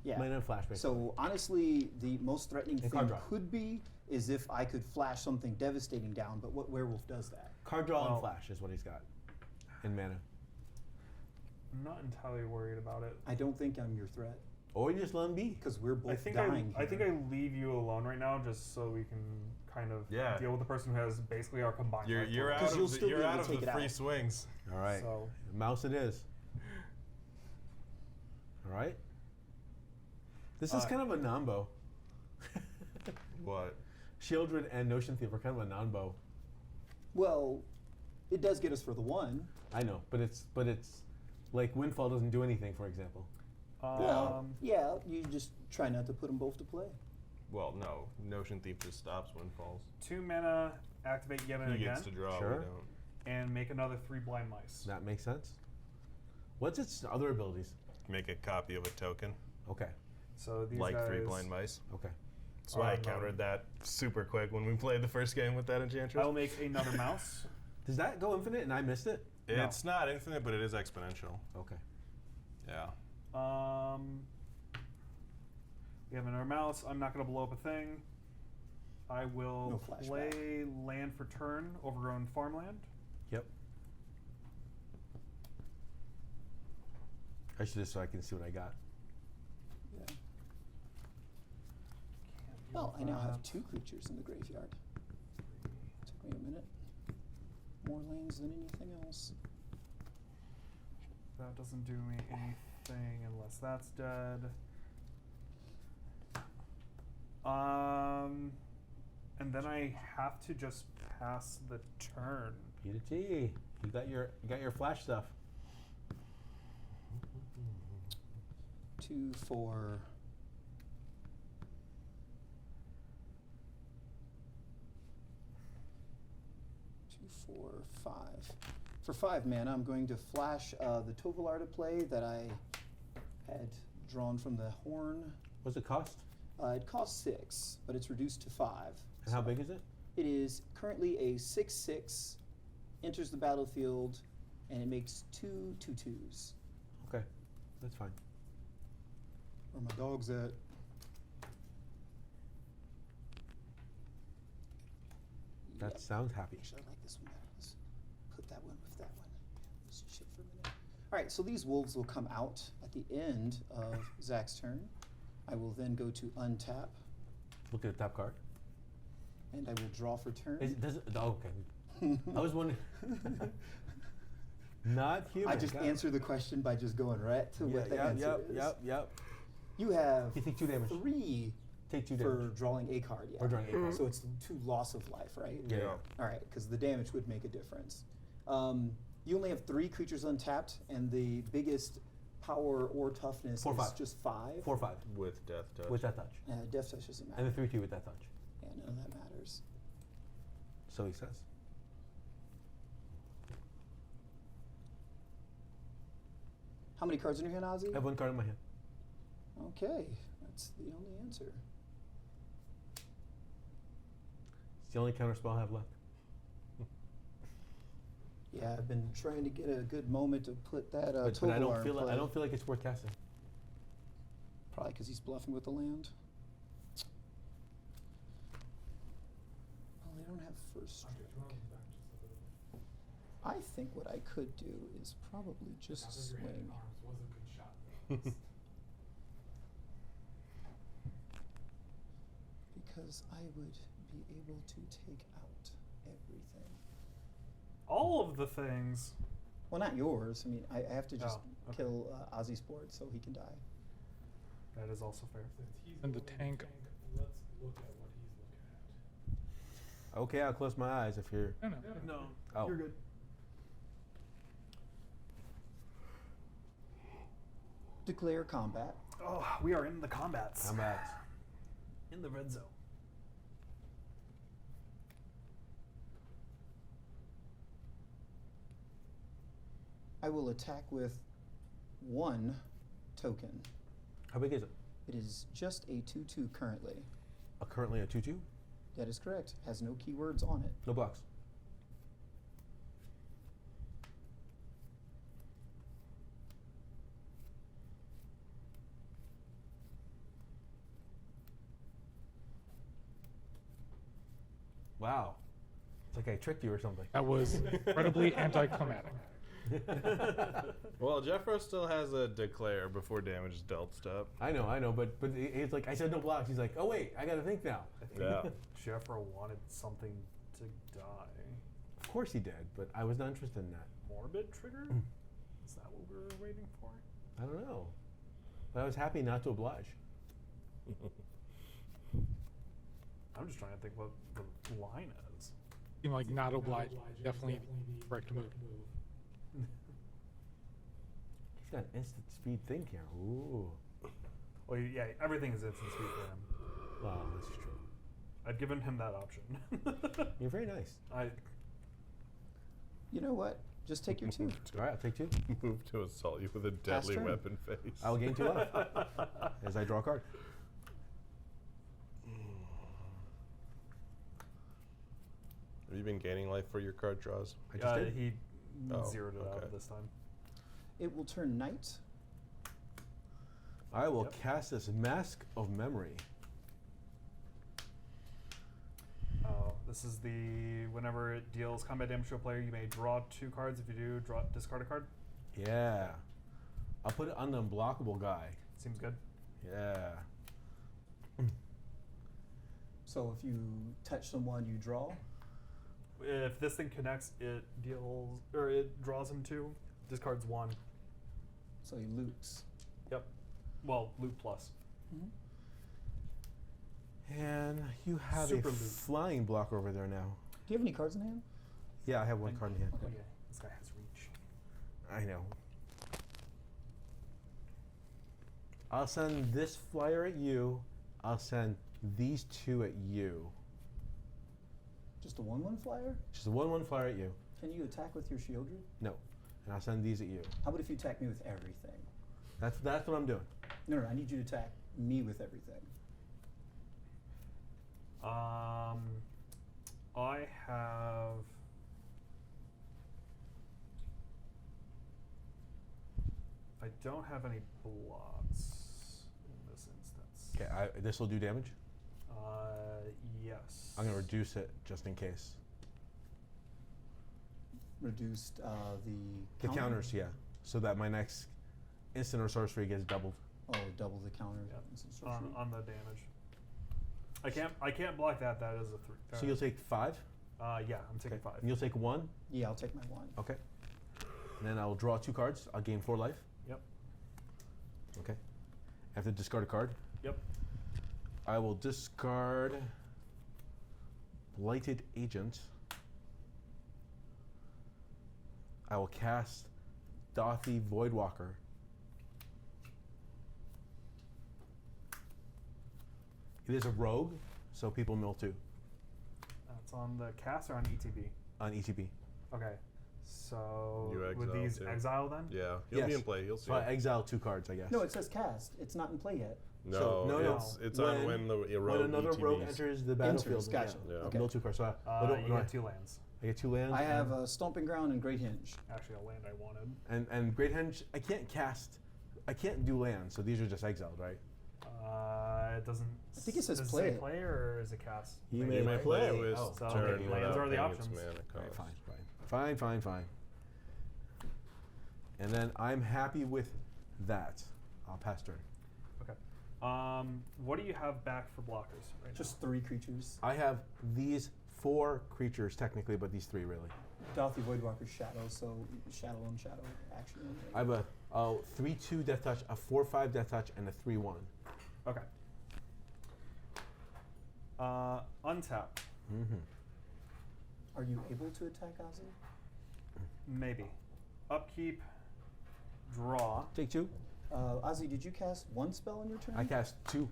Yeah. Mana and flash. Basically. So honestly, the most threatening And card thing draw. could be is if I could flash something devastating down. But what werewolf does that? card draw Well- and flash is what he's got in mana. I'm not entirely worried about it. I don't think I'm your threat Or you just let him be. because we're both I think dying. I think I leave you alone right now just so we can kind of Yeah. deal with the person who has basically our combined. You're, life you're total. out 'Cause of you'll the, still be you're able out to of take the it free out. swings. All right. So Mouse it is. All right. This is kind of a non-bow. What? Shieldred and Notion Thief are kind of a non-bow. Well, it does get us for the one. I know, but it's like Windfall doesn't do anything, for example. Well, yeah, you just try not to put them both to play. Well, no. Notion Thief just stops Windfalls. 2 mana, activate Yenna Oh, He gets to again, draw. Sure. We don't. and make another 3 blind mice. That makes sense. What's its other abilities? Make a copy of a token. Okay. So these Like guys, 3 blind mice. Okay. That's why I no. countered that super quick when we played the first game with that enchantress. I will make another mouse. Does that go infinite and I missed it? It's not infinite, but it is exponential. Okay. Yeah. We have another mouse. I'm not going to blow up a thing. I will No flashback. play land for turn, overgrown farmland. Yep. I should just so I can see what I got. Yeah. Well, I now have 2 creatures in the graveyard. Took me a minute. More lands than anything else. That doesn't do me anything unless that's dead. And then I have to just pass the turn. P2T. You got your flash stuff. 2, 4. Two, 4, 5. For 5 mana, I'm going to flash the tovolar to play that I had drawn from the horn. What's it cost? It costs 6, but it's reduced to 5. And how big is it? It is currently a 6/6, enters the battlefield, and it makes 2 2/2s. Okay. That's fine. Where my dog's at. That Yep. sounds happy. Actually, I like this one better. Let's put that one with that one. Let's shit for a minute. All right, so these wolves will come out at the end of Zach's turn. I will then go to untap, Look at the top card. and I will draw for turn. Does it, oh, okay. I was wondering. Not human. I just got it. answer the question by just going right to what the answer is. Yep. You have You take 2 damage. 3 Take 2 for damage. drawing a card, yeah. Or drawing a card. So it's 2 loss of life, right? Yeah. All right, because the damage would make a difference. You only have 3 creatures untapped, and the biggest power or toughness 4, is 5. just 5. 4, 5. With Death Touch. With that touch. Death touch doesn't matter. And the 3/2 with that touch. Yeah, none of that matters. So he says. How many cards in your hand, Ozzy? I have 1 card in my hand. Okay, that's the only answer. It's the only counter spell I have left. Yeah, I've been trying to get a good moment to put that But I Tovolar don't in feel play. I don't feel like it's worth casting. Probably because he's bluffing with the land. Well, they don't have first strike. I think what I could do is probably just swing. Because I would be able to take out everything. All of the things. Well, not yours. I mean, I have to just Oh, okay. kill Ozzy Sport so he can die. That is also fair. And the tank. Let's look at what he's looking at. Okay, I'll close my eyes if you're. No, no. No, Oh. you're good. Declare combat. Oh, we are in the combats. I'm at. In the red zone. I will attack with 1 token. How big is it? It is just a 2/2 currently. Currently a 2/2. That is correct. Has no keywords on it. No blocks. Wow. It's like I tricked you or something. That was incredibly anticlimactic. Well, Jeffro still has a declare before damage is dealt step. I know, but it's like I said no blocks. He's like, oh wait, I gotta think now. Yeah. Jeffro wanted something to die. Of course he did, but I was not interested in that. Morbid trigger? Is that what we were waiting for? I don't know. But I was happy not to oblige. I'm just trying to think what the line is. Seemed like not obliged. Definitely the correct move. He's got instant speed think here. Ooh. Well, yeah, everything is instant speed for him. Wow, this is true. I've given him that option. You're very nice. You know what? Just take your 2. All right, I'll take 2. Move to assault you with a deadly turn. weapon face. I'll gain 2 life as I draw a card. Have you been gaining life for your card draws? I just did. He Oh, zeroed it okay. out this time. It will turn night. I will Yep. cast this Mask of Memory. This is the whenever it deals combat damage to a player, you may draw 2 cards. If you do, discard a card. Yeah. I'll put it on the unblockable guy. Seems good. Yeah. So if you touch someone, you draw. If this thing connects, it draws him 2, discards 1. So he loops. Yep. Well, loot plus. And you have Super a loot. flying blocker over there now. Do you have any cards in hand? Yeah, I have 1 card in hand. Oh yeah, this guy has reach. I know. I'll send this flyer at you. I'll send these 2 at you. Just a 1/1 flyer? Just a 1/1 flyer at you. Can you attack with your Shieldred? No. And I'll send these at you. How about if you attack me with everything? That's what I'm doing. No, I need you to attack me with everything. I have. I don't have any blocks in this instance. Okay, this will do damage. Yes. I'm gonna reduce it just in case. Reduced the The counters, yeah. So that my next instant or sorcery gets doubled. Oh, double the counter. Yep. Instant sorcery. On the damage. I can't block that. That is a 3. So you'll take 5? Yeah, I'm taking Okay. 5. And you'll take 1? Yeah, I'll take my 1. Okay. And then I'll draw 2 cards. I'll gain 4 life. Yep. Okay. I have to discard a card. Yep. I will discard Blighted Agent. I will cast Dothy Voidwalker. It is a rogue, so people mill 2 That's on the cast or on ETB. on ETB. Okay. So You would exile these too. exile then? Yeah, he'll be Yes. in play. You'll see. So I exile 2 cards, I guess. No, it says cast. It's not in play yet. No, So- no. it's on when the rogue when another rogue ETBs. enters the battlefield. gotcha. Yeah. Okay. Mill 2 cards. So You get 2 lands. I get 2 lands. I have a Stomping Ground and Great Hinge. Actually, a land I wanted. and Great Henge. I can't do lands, so these are just exiled, right? It doesn't. I think it says does play say it. play or is it cast? You You may play with Oh, so, turn okay, without lands are the paying its options. mana Alright, cost. fine. And then I'm happy with that. I'll pass turn. Okay. What do you have back for blockers right Just 3 creatures. I have these 4 creatures technically, but these 3 really. Dothy Voidwalker's Shadow, so Shadow on Shadow action. I have a 3/2 Death Touch, a 4/5 Death Touch, and a 3/1. Okay. Untap. Are you able to attack Ozzy? Maybe. Upkeep. Draw. Take 2. Ozzy, did you cast one spell on your turn? I cast 2.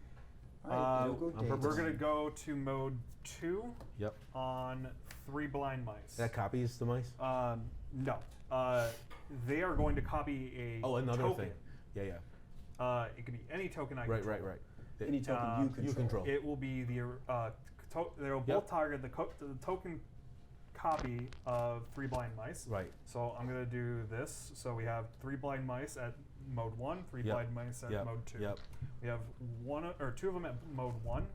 All right, you'll go on purpose. We're Dave's. gonna go to mode 2 Yep. on 3 blind mice. That copies the mice? No. They are going to copy a Oh, another token. thing. Yeah. It could be any token I Right, control. right. Any token you control. It will be the they will both target the token copy of 3 blind mice. Right. So I'm gonna do this. So we have 3 blind mice at mode 1, 3 Yep. blind mice at Yep. mode 2. Yep. We have 2 of them at mode 1,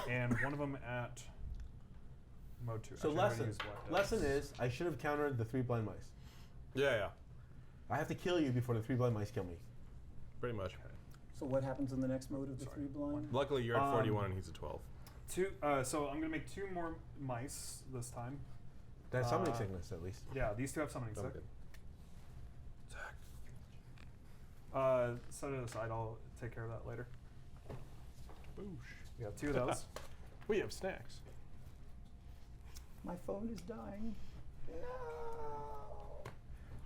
and 1 of them at mode 2. So Actually, I'm gonna use lesson is I should have countered the 3 blind mice. Yeah. I have to kill you before the 3 blind mice kill me. Pretty much. So what happens in the next mode of the 3 blind? Luckily, you're at 41 and he's at 12. 2. So I'm gonna make 2 more mice this time. That's summoning sickness, at least. Yeah, these 2 have summoning sick. Okay. Set it aside. I'll take care of that later. Boosh. We have 2 of those. We have snacks. My phone is dying.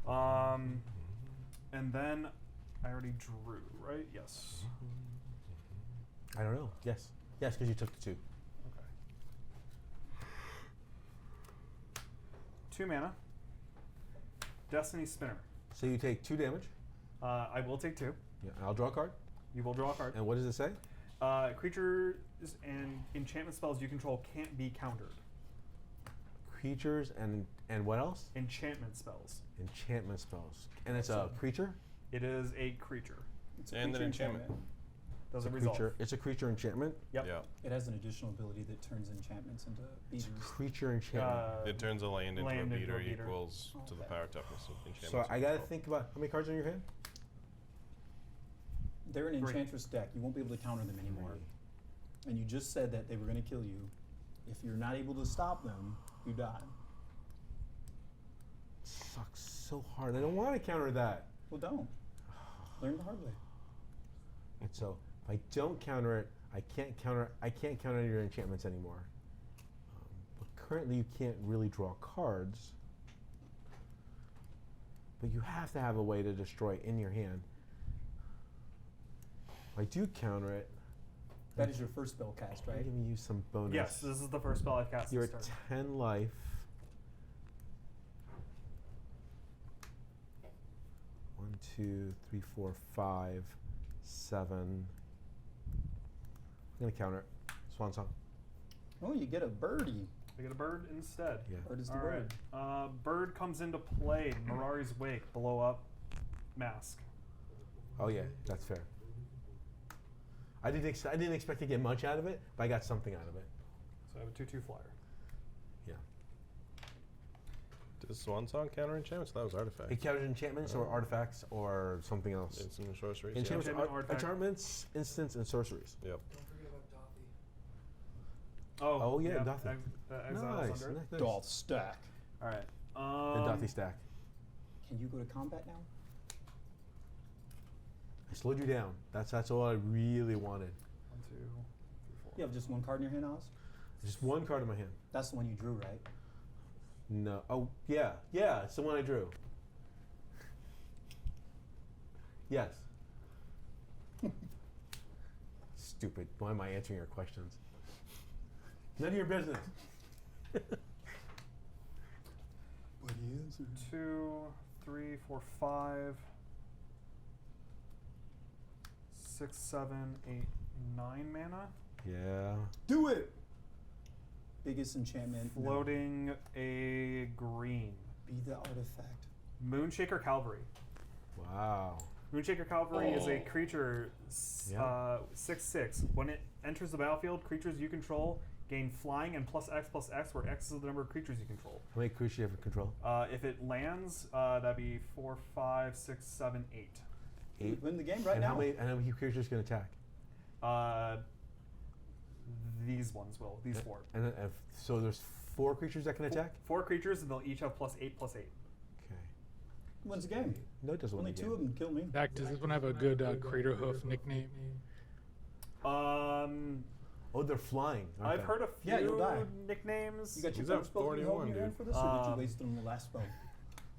No. And then I already drew, right? Yes. I don't know. Yes, because you took the 2. Okay. 2 mana. Destiny Spinner. So you take 2 damage. I will take 2. Yeah, I'll draw a card. You will draw a card. And what does it say? Creatures and enchantment spells you control can't be countered. Creatures and what else? Enchantment spells. Enchantment spells. And it's a creature? It is a creature. It's a And an creature enchantment. Doesn't It's a resolve. creature. It's a creature enchantment. Yep. Yeah. It has an additional ability that turns enchantments into It's beaters. a creature enchantment. It turns a land into land a into a beater beater. equals to the Okay. power toughness of enchantments. So I gotta control. think about how many cards are in your hand? They're an 3. enchantress deck. You won't be able to counter them anymore. And you just said that they were going to kill you. If you're not able to stop them, you die. It sucks so hard. I don't want to counter that. Well, don't. Learn the hard way. And so if I don't counter it, I can't counter your enchantments anymore. But currently you can't really draw cards. But you have to have a way to destroy it in your hand. If I do counter it, That is your first spell cast, I'm right? gonna use some bonus. Yes, this is the first spell I've cast You're this at turn. 10 life. 1, 2, 3, 4, 5, 7. I'm gonna counter it. Swan song. Oh, you get a birdie. I get a bird instead. Yeah. Bird is the All bird. right. Bird comes into play. Mirari's Wake. Blow up. Mask. Oh yeah, that's fair. I didn't expect to get much out of it, but I got something out of it. So I have a 2/2 flyer. Yeah. Does Swan Song counter enchantments? That was artifact. It counters enchantments or artifacts or something else. Instant and sorceries. Enchantments, Enchantment, artifact. enchantments, instants, and sorceries. Yep. Don't forget about Dothy. Oh, Oh, yeah, Dothy. Exiles Nice, under. nice. Dolph stack. All right. And Dothy stack. Can you go to combat now? I slowed you down. That's all I really wanted. 1, 2, 3, 4. You have just one card in your hand, Oz? Just one card in my hand. That's the one you drew, right? No. Oh, yeah. Yeah, it's the one I drew. Yes. Stupid. Why am I answering your questions? None of your business. But he answered. 2, 3, 4, 5, 6, 7, 8, 9 mana. Yeah. Do it! Biggest enchantment. no. Floating a green. Be the artifact. Moonshaker Cavalry. Wow. Moonshaker Cavalry is a creature, Yeah. 6/6. When it enters the battlefield, creatures you control gain flying and +X/+X, where X is the number of creatures you control. How many creatures do you have in control? If it lands, that'd be 4, 5, 6, 7, 8. 8. Win the game right and now. how many creatures can attack? These ones will. These 4. And then so there's 4 creatures that can attack? 4 creatures, and they'll each have +8/+8. Okay. Wins the game. No, it doesn't. Only win the 2 game. of them kill me. Dak, does this one have a good Crater Hoof nickname? Oh, they're flying. aren't I've they? heard a few Yeah, you'll die. nicknames. You got your He's at bounce spell you hold in 41, your hand dude. for this, or did you Um, waste it on the last spell?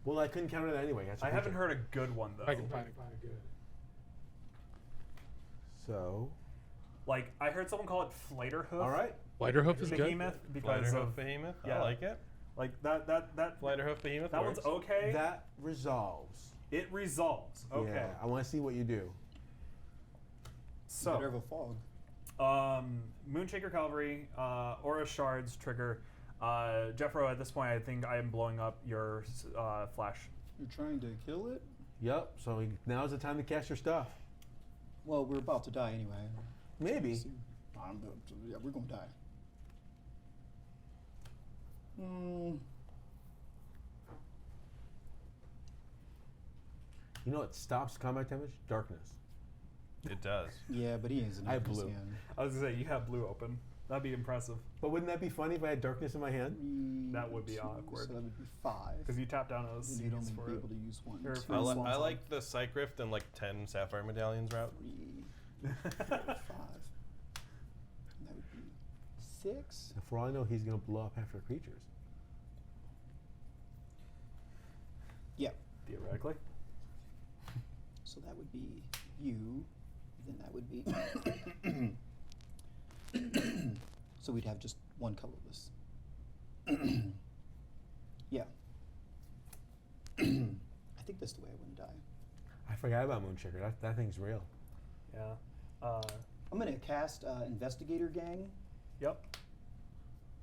Well, I couldn't counter that anyway. That's a I haven't creature. heard a good one though. I can find it. Good. So, Like I heard someone call it Flighterhoof. all right. Lighterhoof is good. Behemoth because Flighterhoof of Behemoth. yeah. I like it. Like that Flighterhoof Behemoth. that one's works. okay. That resolves. It resolves. Okay. Yeah, I want to see what you do. Better have So a fog. Moonshaker Cavalry, Aura Shards trigger. Jeffro, at this point I think I am blowing up your flash. You're trying to kill it? Yep. So now's the time to cast your stuff. Well, we're about to die anyway. Maybe. Yeah, we're gonna die. You know what stops combat damage? Darkness. It does. Yeah, but he is an I have Emperor's blue. hand. I was gonna say you have blue open. That'd be impressive But wouldn't that be funny if I had darkness in my hand? That would be 2, awkward. So that would be 5. because you tap down those Then you'd seeds only for be it. able to use 1, Or 2, I, Swans I on. like the Psych Rift and like 10 Sapphire Medallions route. 3, 5. And that would be 6. And for all I know, he's going to blow up half your creatures. Yeah. Theoretically. So that would be you. Then that would be. So we'd have just 1 colorless. Yeah. I think that's the way I want to die. I forgot about Moonshaker. That thing's real. Yeah. I'm going to cast Investigator Gang. Yep.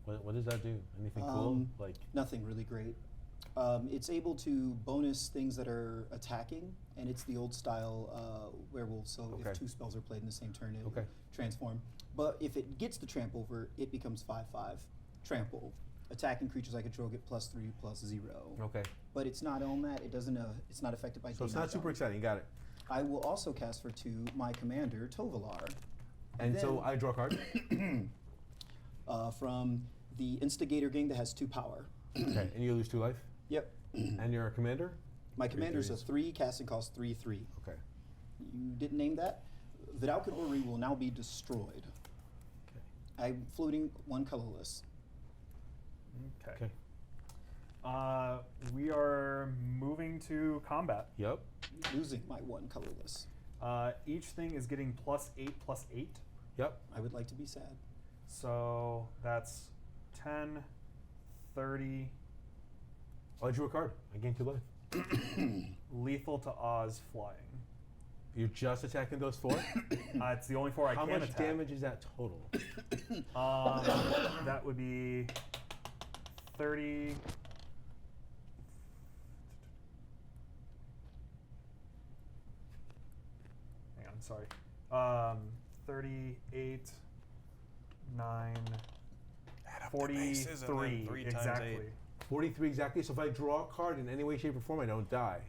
What does that do? Anything cool? Um, Like, Nothing really great. It's able to bonus things that are attacking, and it's the old style werewolf, so Okay. if 2 spells are played in the same turn, it Okay. will transform. But if it gets the trample over, it becomes 5/5. Trample. Attacking creatures I control get +3/+0. okay. But it's not on that. It doesn't. It's not affected by. So it's D9 not super bound. exciting. Got it. I will also cast for 2 my commander Tovolar. And so then- I draw a card. From the Instigator Gang that has 2 power. Okay. And you lose 2 life. Yep. And you're a commander. My commander's a threes. 3, casting cost 3/3. Okay. You didn't name that. Vidalcan Ori will now be destroyed. Okay. I'm floating 1 colorless. Okay. Okay. We are moving to combat. Yep. Losing my 1 colorless. Each thing is getting +8/+8. Yep. I would like to be sad. So that's 10, 30, Oh, I drew a card. I gained 2 life. lethal to Oz flying. You're just attacking those 4? It's the only 4 I How can much attack. damage is that total? That would be 30. Hang on, sorry. 38, 9, Add up the bases and then 43 3 times exactly. 8. 43 exactly. So if I draw a card in any way, shape, or form, I don't die.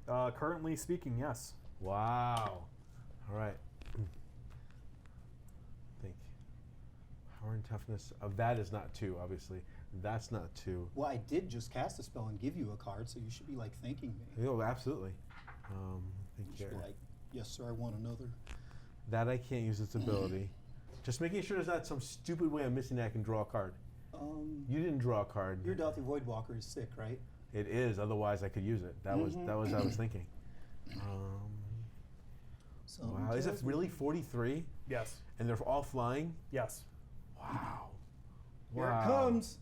Currently speaking, yes. Wow. All right. Think. Power and toughness. That is not 2, obviously. That's not 2. Well, I did just cast a spell and give you a card, so you should be like thanking me. Oh, absolutely. Think You should be there. like, yes, sir, I want another. That I can't use its ability. Just making sure there's not some stupid way I'm missing that I can draw a card. You didn't draw a card. Your Daughter Voidwalker is sick, right? It is. Otherwise, I could use it. That was I was thinking. So Wow. Is it really 43? Yes. And they're all flying? Yes. Wow. Here Wow. it comes.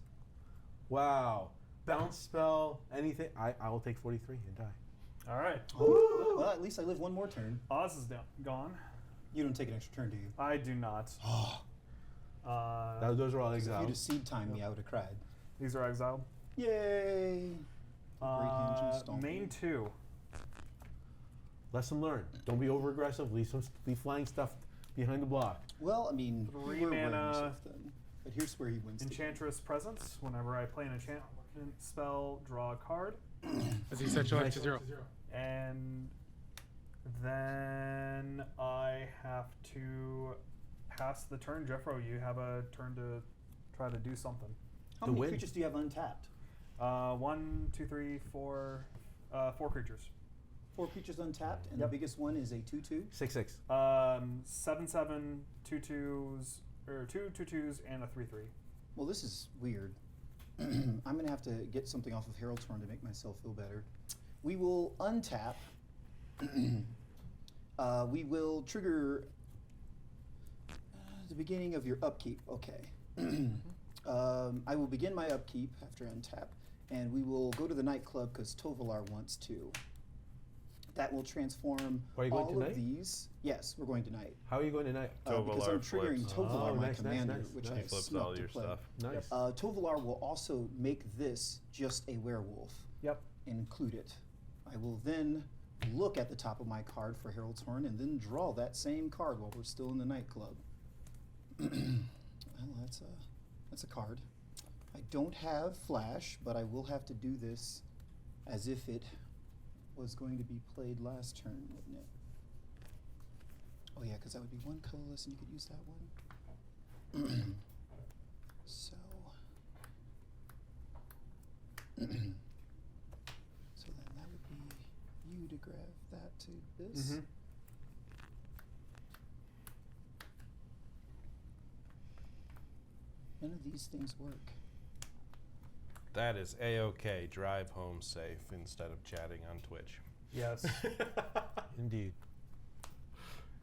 Wow. Bounce spell, anything. I will take 43 and die. All right. Well, at least I live 1 more turn. Oz is down, gone. You don't take an extra turn, do you? I do not. Those are all If you'd have exiled. seed timed me, I would have cried. These are exiled. Yay! Main 2. Lesson learned. Don't be over aggressive. Leave flying stuff behind the block. Well, I mean, 3 you were wearing mana. something. But here's where he wins. the game. Enchantress Presence. Whenever I play an enchantment spell, draw a card. As he set your life to 0. And then I have to pass the turn. Jeffro, you have a turn to try to do something. How To many win. creatures do you have untapped? 1, 2, 3, 4, 4 creatures. 4 creatures untapped, and the biggest one is a 2/2. 6/6. 7/7, 2/2s, or 2/2s, and a 3/3. Well, this is weird. I'm going to have to get something off of Herald's Horn to make myself feel better. We will untap. We will trigger the beginning of your upkeep. Okay. I will begin my upkeep after untap, and we will go to the nightclub because Tovolar wants to. That will transform Are you going all tonight? of these. Yes, we're going tonight. How are you going tonight? Because I'm triggering flips. Tovolar, Oh, my nice, commander, nice, which nice. I He flips snuck all to your play. stuff. Nice. Tovolar will also make this just a werewolf. Yep. And include it. I will then look at the top of my card for Herald's Horn and then draw that same card while we're still in the nightclub. Well, that's a card. I don't have Flash, but I will have to do this as if it was going to be played last turn, wouldn't it? Oh yeah, because that would be 1 colorless and you could use that one. So... So then that would be you to grab that to this. Mm-hmm. None of these things work. That is A-OK. Drive home safe instead of chatting on Twitch. Yes. Indeed.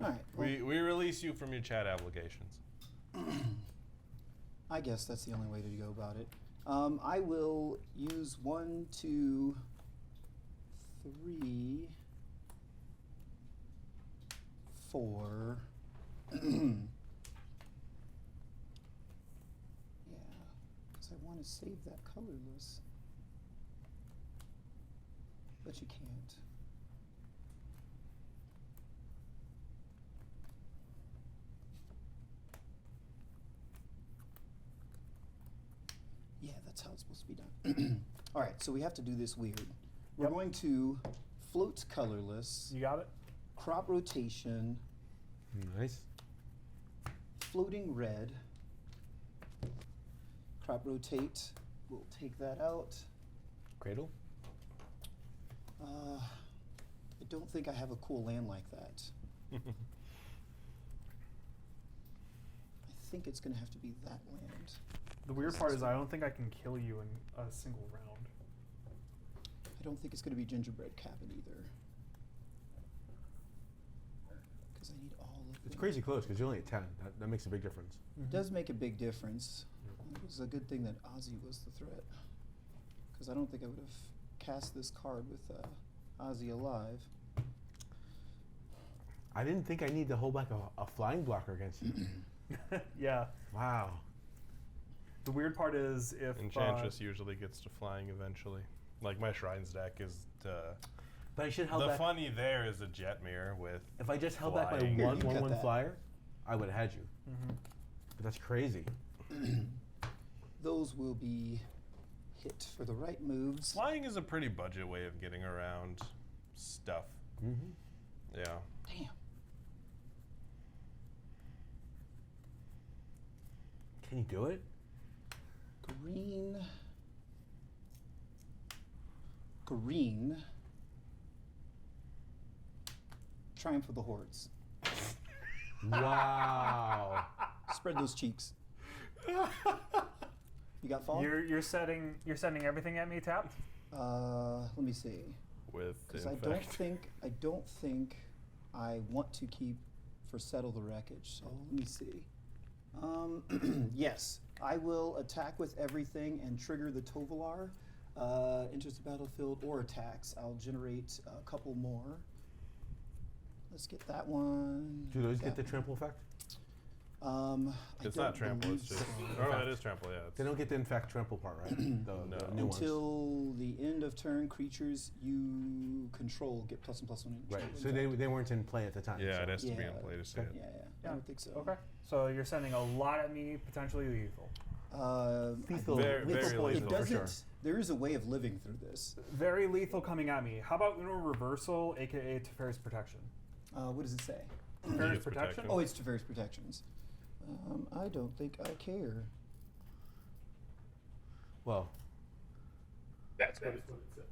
All right. Well, We release you from your chat obligations. I guess that's the only way to go about it. I will use 1, 2, 3, 4. Yeah, because I want to save that colorless. But you can't. Yeah, that's how it's supposed to be done. All right, so we have to do this weird. We're Yep. going to float colorless, You got it? crop rotation, Nice. floating red, crop rotate. We'll take that out. Cradle. I don't think I have a cool land like that. I think it's going to have to be that land. The weird part is I don't think I can kill you in a single round. I don't think it's going to be gingerbread cabin either. Because I need all of It's them. crazy close because you're only at 10. That makes a big difference. It does make a big difference. It was a good thing that Ozzy was the threat. Because I don't think I would have cast this card with Ozzy alive. I didn't think I need to hold back a flying blocker against you. Yeah. Wow. The weird part is if Enchantress usually gets to flying eventually. Like my Shrines deck is But I should held the back. funny there is a Jetmir with If I just held back flying. my Here, you cut 1/1 that. flyer, I would have had you. Mhm. But that's crazy. Those will be hit for the right moves. Flying is a pretty budget way of getting around stuff. Mm-hmm. Yeah. Damn. Can you do it? Green. Green. Triumph of the Hordes. Wow. Spread those cheeks. You got fall? you're sending everything at me tapped. Let me see. With Because I don't think I want to keep for settle the wreckage. So let me see. Yes, I will attack with everything and trigger the Tovolar. Enters the battlefield or attacks. I'll generate a couple more. Let's get that one. Do those that get the one. trample effect? It's not trample, it's just. So. Oh, it is trample, yeah. They don't get the infect trample part, right? The new ones. Until the end of turn, creatures you control get +1/+1. Right. So they weren't in play at the time. Yeah, so. it has to be Yeah. in play to see Yeah, it. yeah. I don't think so. Okay. So you're sending a lot at me, potentially lethal. Lethal. Very lethal, lethal, It for doesn't. sure. There is a way of living through this. Very lethal coming at me. How about Uno Reversal, aka Teferi's Protection? What does it say? Teferi's Use Protection? Oh, it's Teferi's Protections. I don't think I care. Well, That's what it says.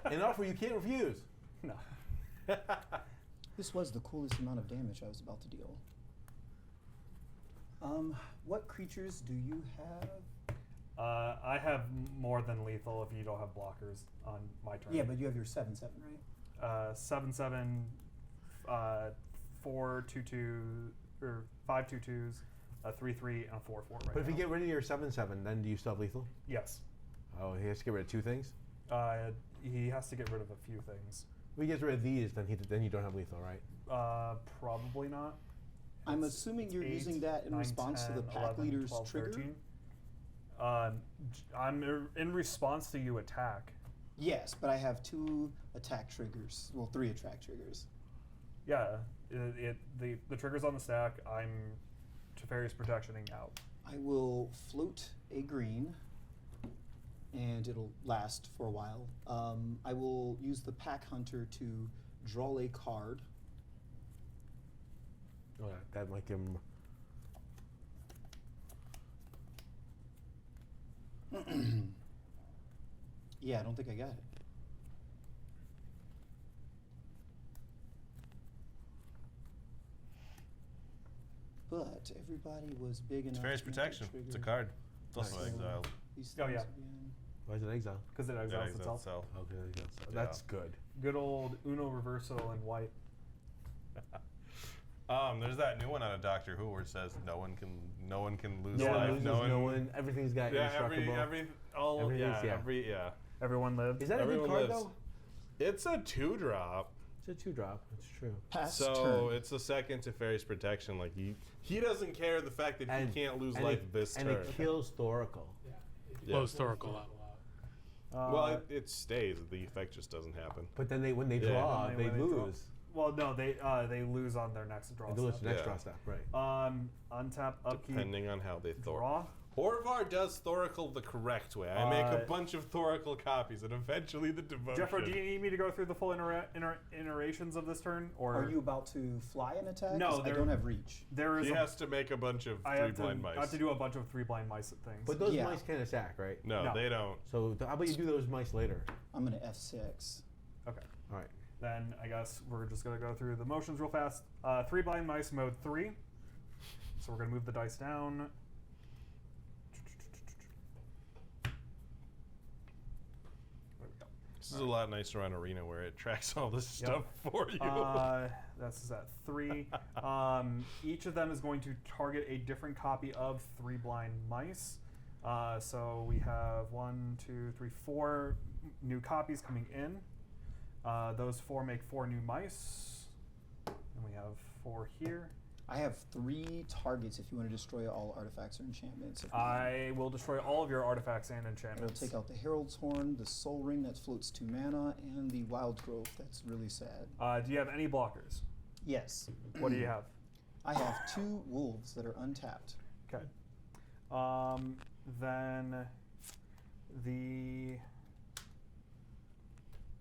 An offer you can't refuse. No. This was the coolest amount of damage I was about to deal. What creatures do you have? I have more than lethal if you don't have blockers on my turn. Yeah, but you have your 7/7, right? 7/7, 4/2/2 or 5/2/2s, a 3/3, and a 4/4 right But if you now. get rid of your 7/7, then do you still have lethal? Yes. Oh, he has to get rid of 2 things? He has to get rid of a few things. If he gets rid of these, then you don't have lethal, right? Probably not. I'm It's- assuming you're it's 8, using that in 9, response to the 10, pack 11, leader's 12, trigger? 13. I'm in response to you attack. Yes, but I have 2 attack triggers. Well, 3 attack triggers. Yeah, the trigger's on the stack. I'm Teferi's protectioning out. I will float a green, and it'll last for a while. I will use the pack hunter to draw a card. Oh, that might give him. Yeah, I don't think I got it. But everybody was big enough. Teferi's to make protection. trigger. It's a card. It's also Nice. exiled. These Oh, things yeah. again. Why is it exile? Because it Yeah, exiles exiled itself. itself. Okay, there you go. So that's good. Good old Uno reversal in white. There's that new one out of Doctor Who where it says no one can lose No one life. loses, no one. Everything's got Yeah, indestructible. yeah. Everyone lived. Is that Everyone a good card lives. though? It's a 2-drop. It's a 2-drop. It's true. Pass So turn. it's a second to Fairy's protection. Like he doesn't care the fact that he can't lose and life it, this and turn. it kills Thoracle. Yeah. It Yeah. Blows Thoracle up. Well, it stays. The effect just doesn't happen. But then when they Yeah. draw, When they they draw. lose. Well, no, they lose on their next draw. They lose step. the next Yeah. draw step, right? Untap, upkeep, Depending on how they draw. Orvar does Thoracle the correct way. I make a Uh, bunch of Thoracle copies, and eventually the devotion. Jeffro, do you need me to go through the full iterations of this turn, or Are you about to fly an attack? No, 'Cause I there- don't have reach. there is He a, has to make a bunch of I three have to, blind mice. I have to do a bunch of 3 blind mice things. But those Yeah. mice can't attack, right? No, No. they don't. So how about you do those mice later? I'm going to F6. okay. All right. Then I guess we're just gonna go through the motions real fast. 3 blind mice, mode 3. So we're gonna move the dice down. There we go. This is a lot nicer on Arena where it tracks all this stuff for you. That's at 3. Each of them is going to target a different copy of 3 blind mice. So we have 1, 2, 3, 4 new copies coming in. Those 4 make 4 new mice. And we have 4 here. I have 3 targets if you want to destroy all artifacts or enchantments. If not, I will destroy all of your artifacts and I will enchantments. take out the Herald's Horn, the Soul Ring that floats 2 mana, and the Wild Growth that's really sad. Do you have any blockers? Yes. What do you have? I have 2 wolves that are untapped. Okay. Then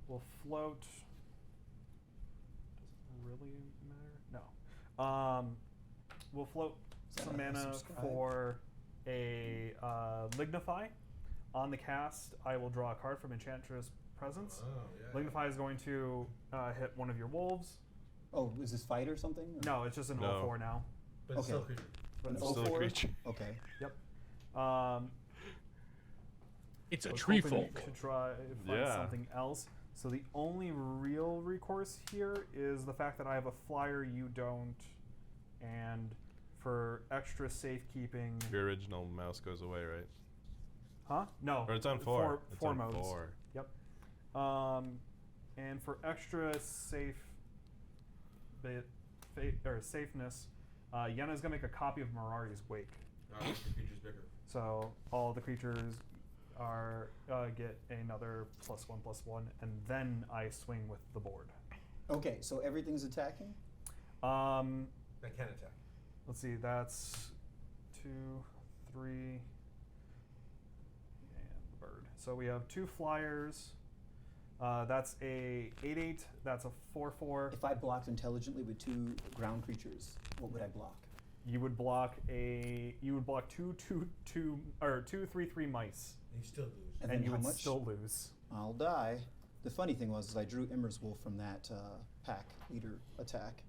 we'll float. Does it really matter? No. We'll float that some a mana subscribe? for a Lignify. On the cast, I will draw a card from Enchantress Presence. Lignify is going to hit one of your wolves. Oh, is this fight or something? Or- No, it's just an No. 0/4 now. But it's Okay. still creature. But it's Still a 04? creature. Okay. Yep. It's a I was tree hoping folk. to try find Yeah. something else. So the only real recourse here is the fact that I have a flyer, you don't, and for extra safekeeping. Your original mouse goes away, right? Huh? No. Or it's on 4. It's Four on modes. 4. Yep. And for extra safeness, Yenna's gonna make a copy of Mirari's Wake. The creature's bigger. So all the creatures are get another +1/+1, and then I swing with the board. Okay, so everything's attacking? That can attack. Let's see, that's 2, 3, and the bird. So we have 2 flyers. That's a 8/8. That's a 4/4. If I blocked intelligently with 2 ground creatures, what would I block? You would block two 3/3 mice, And you still lose. And and then you how would much? still lose. I'll die. The funny thing was, is I drew Immer's Wolf from that pack leader attack.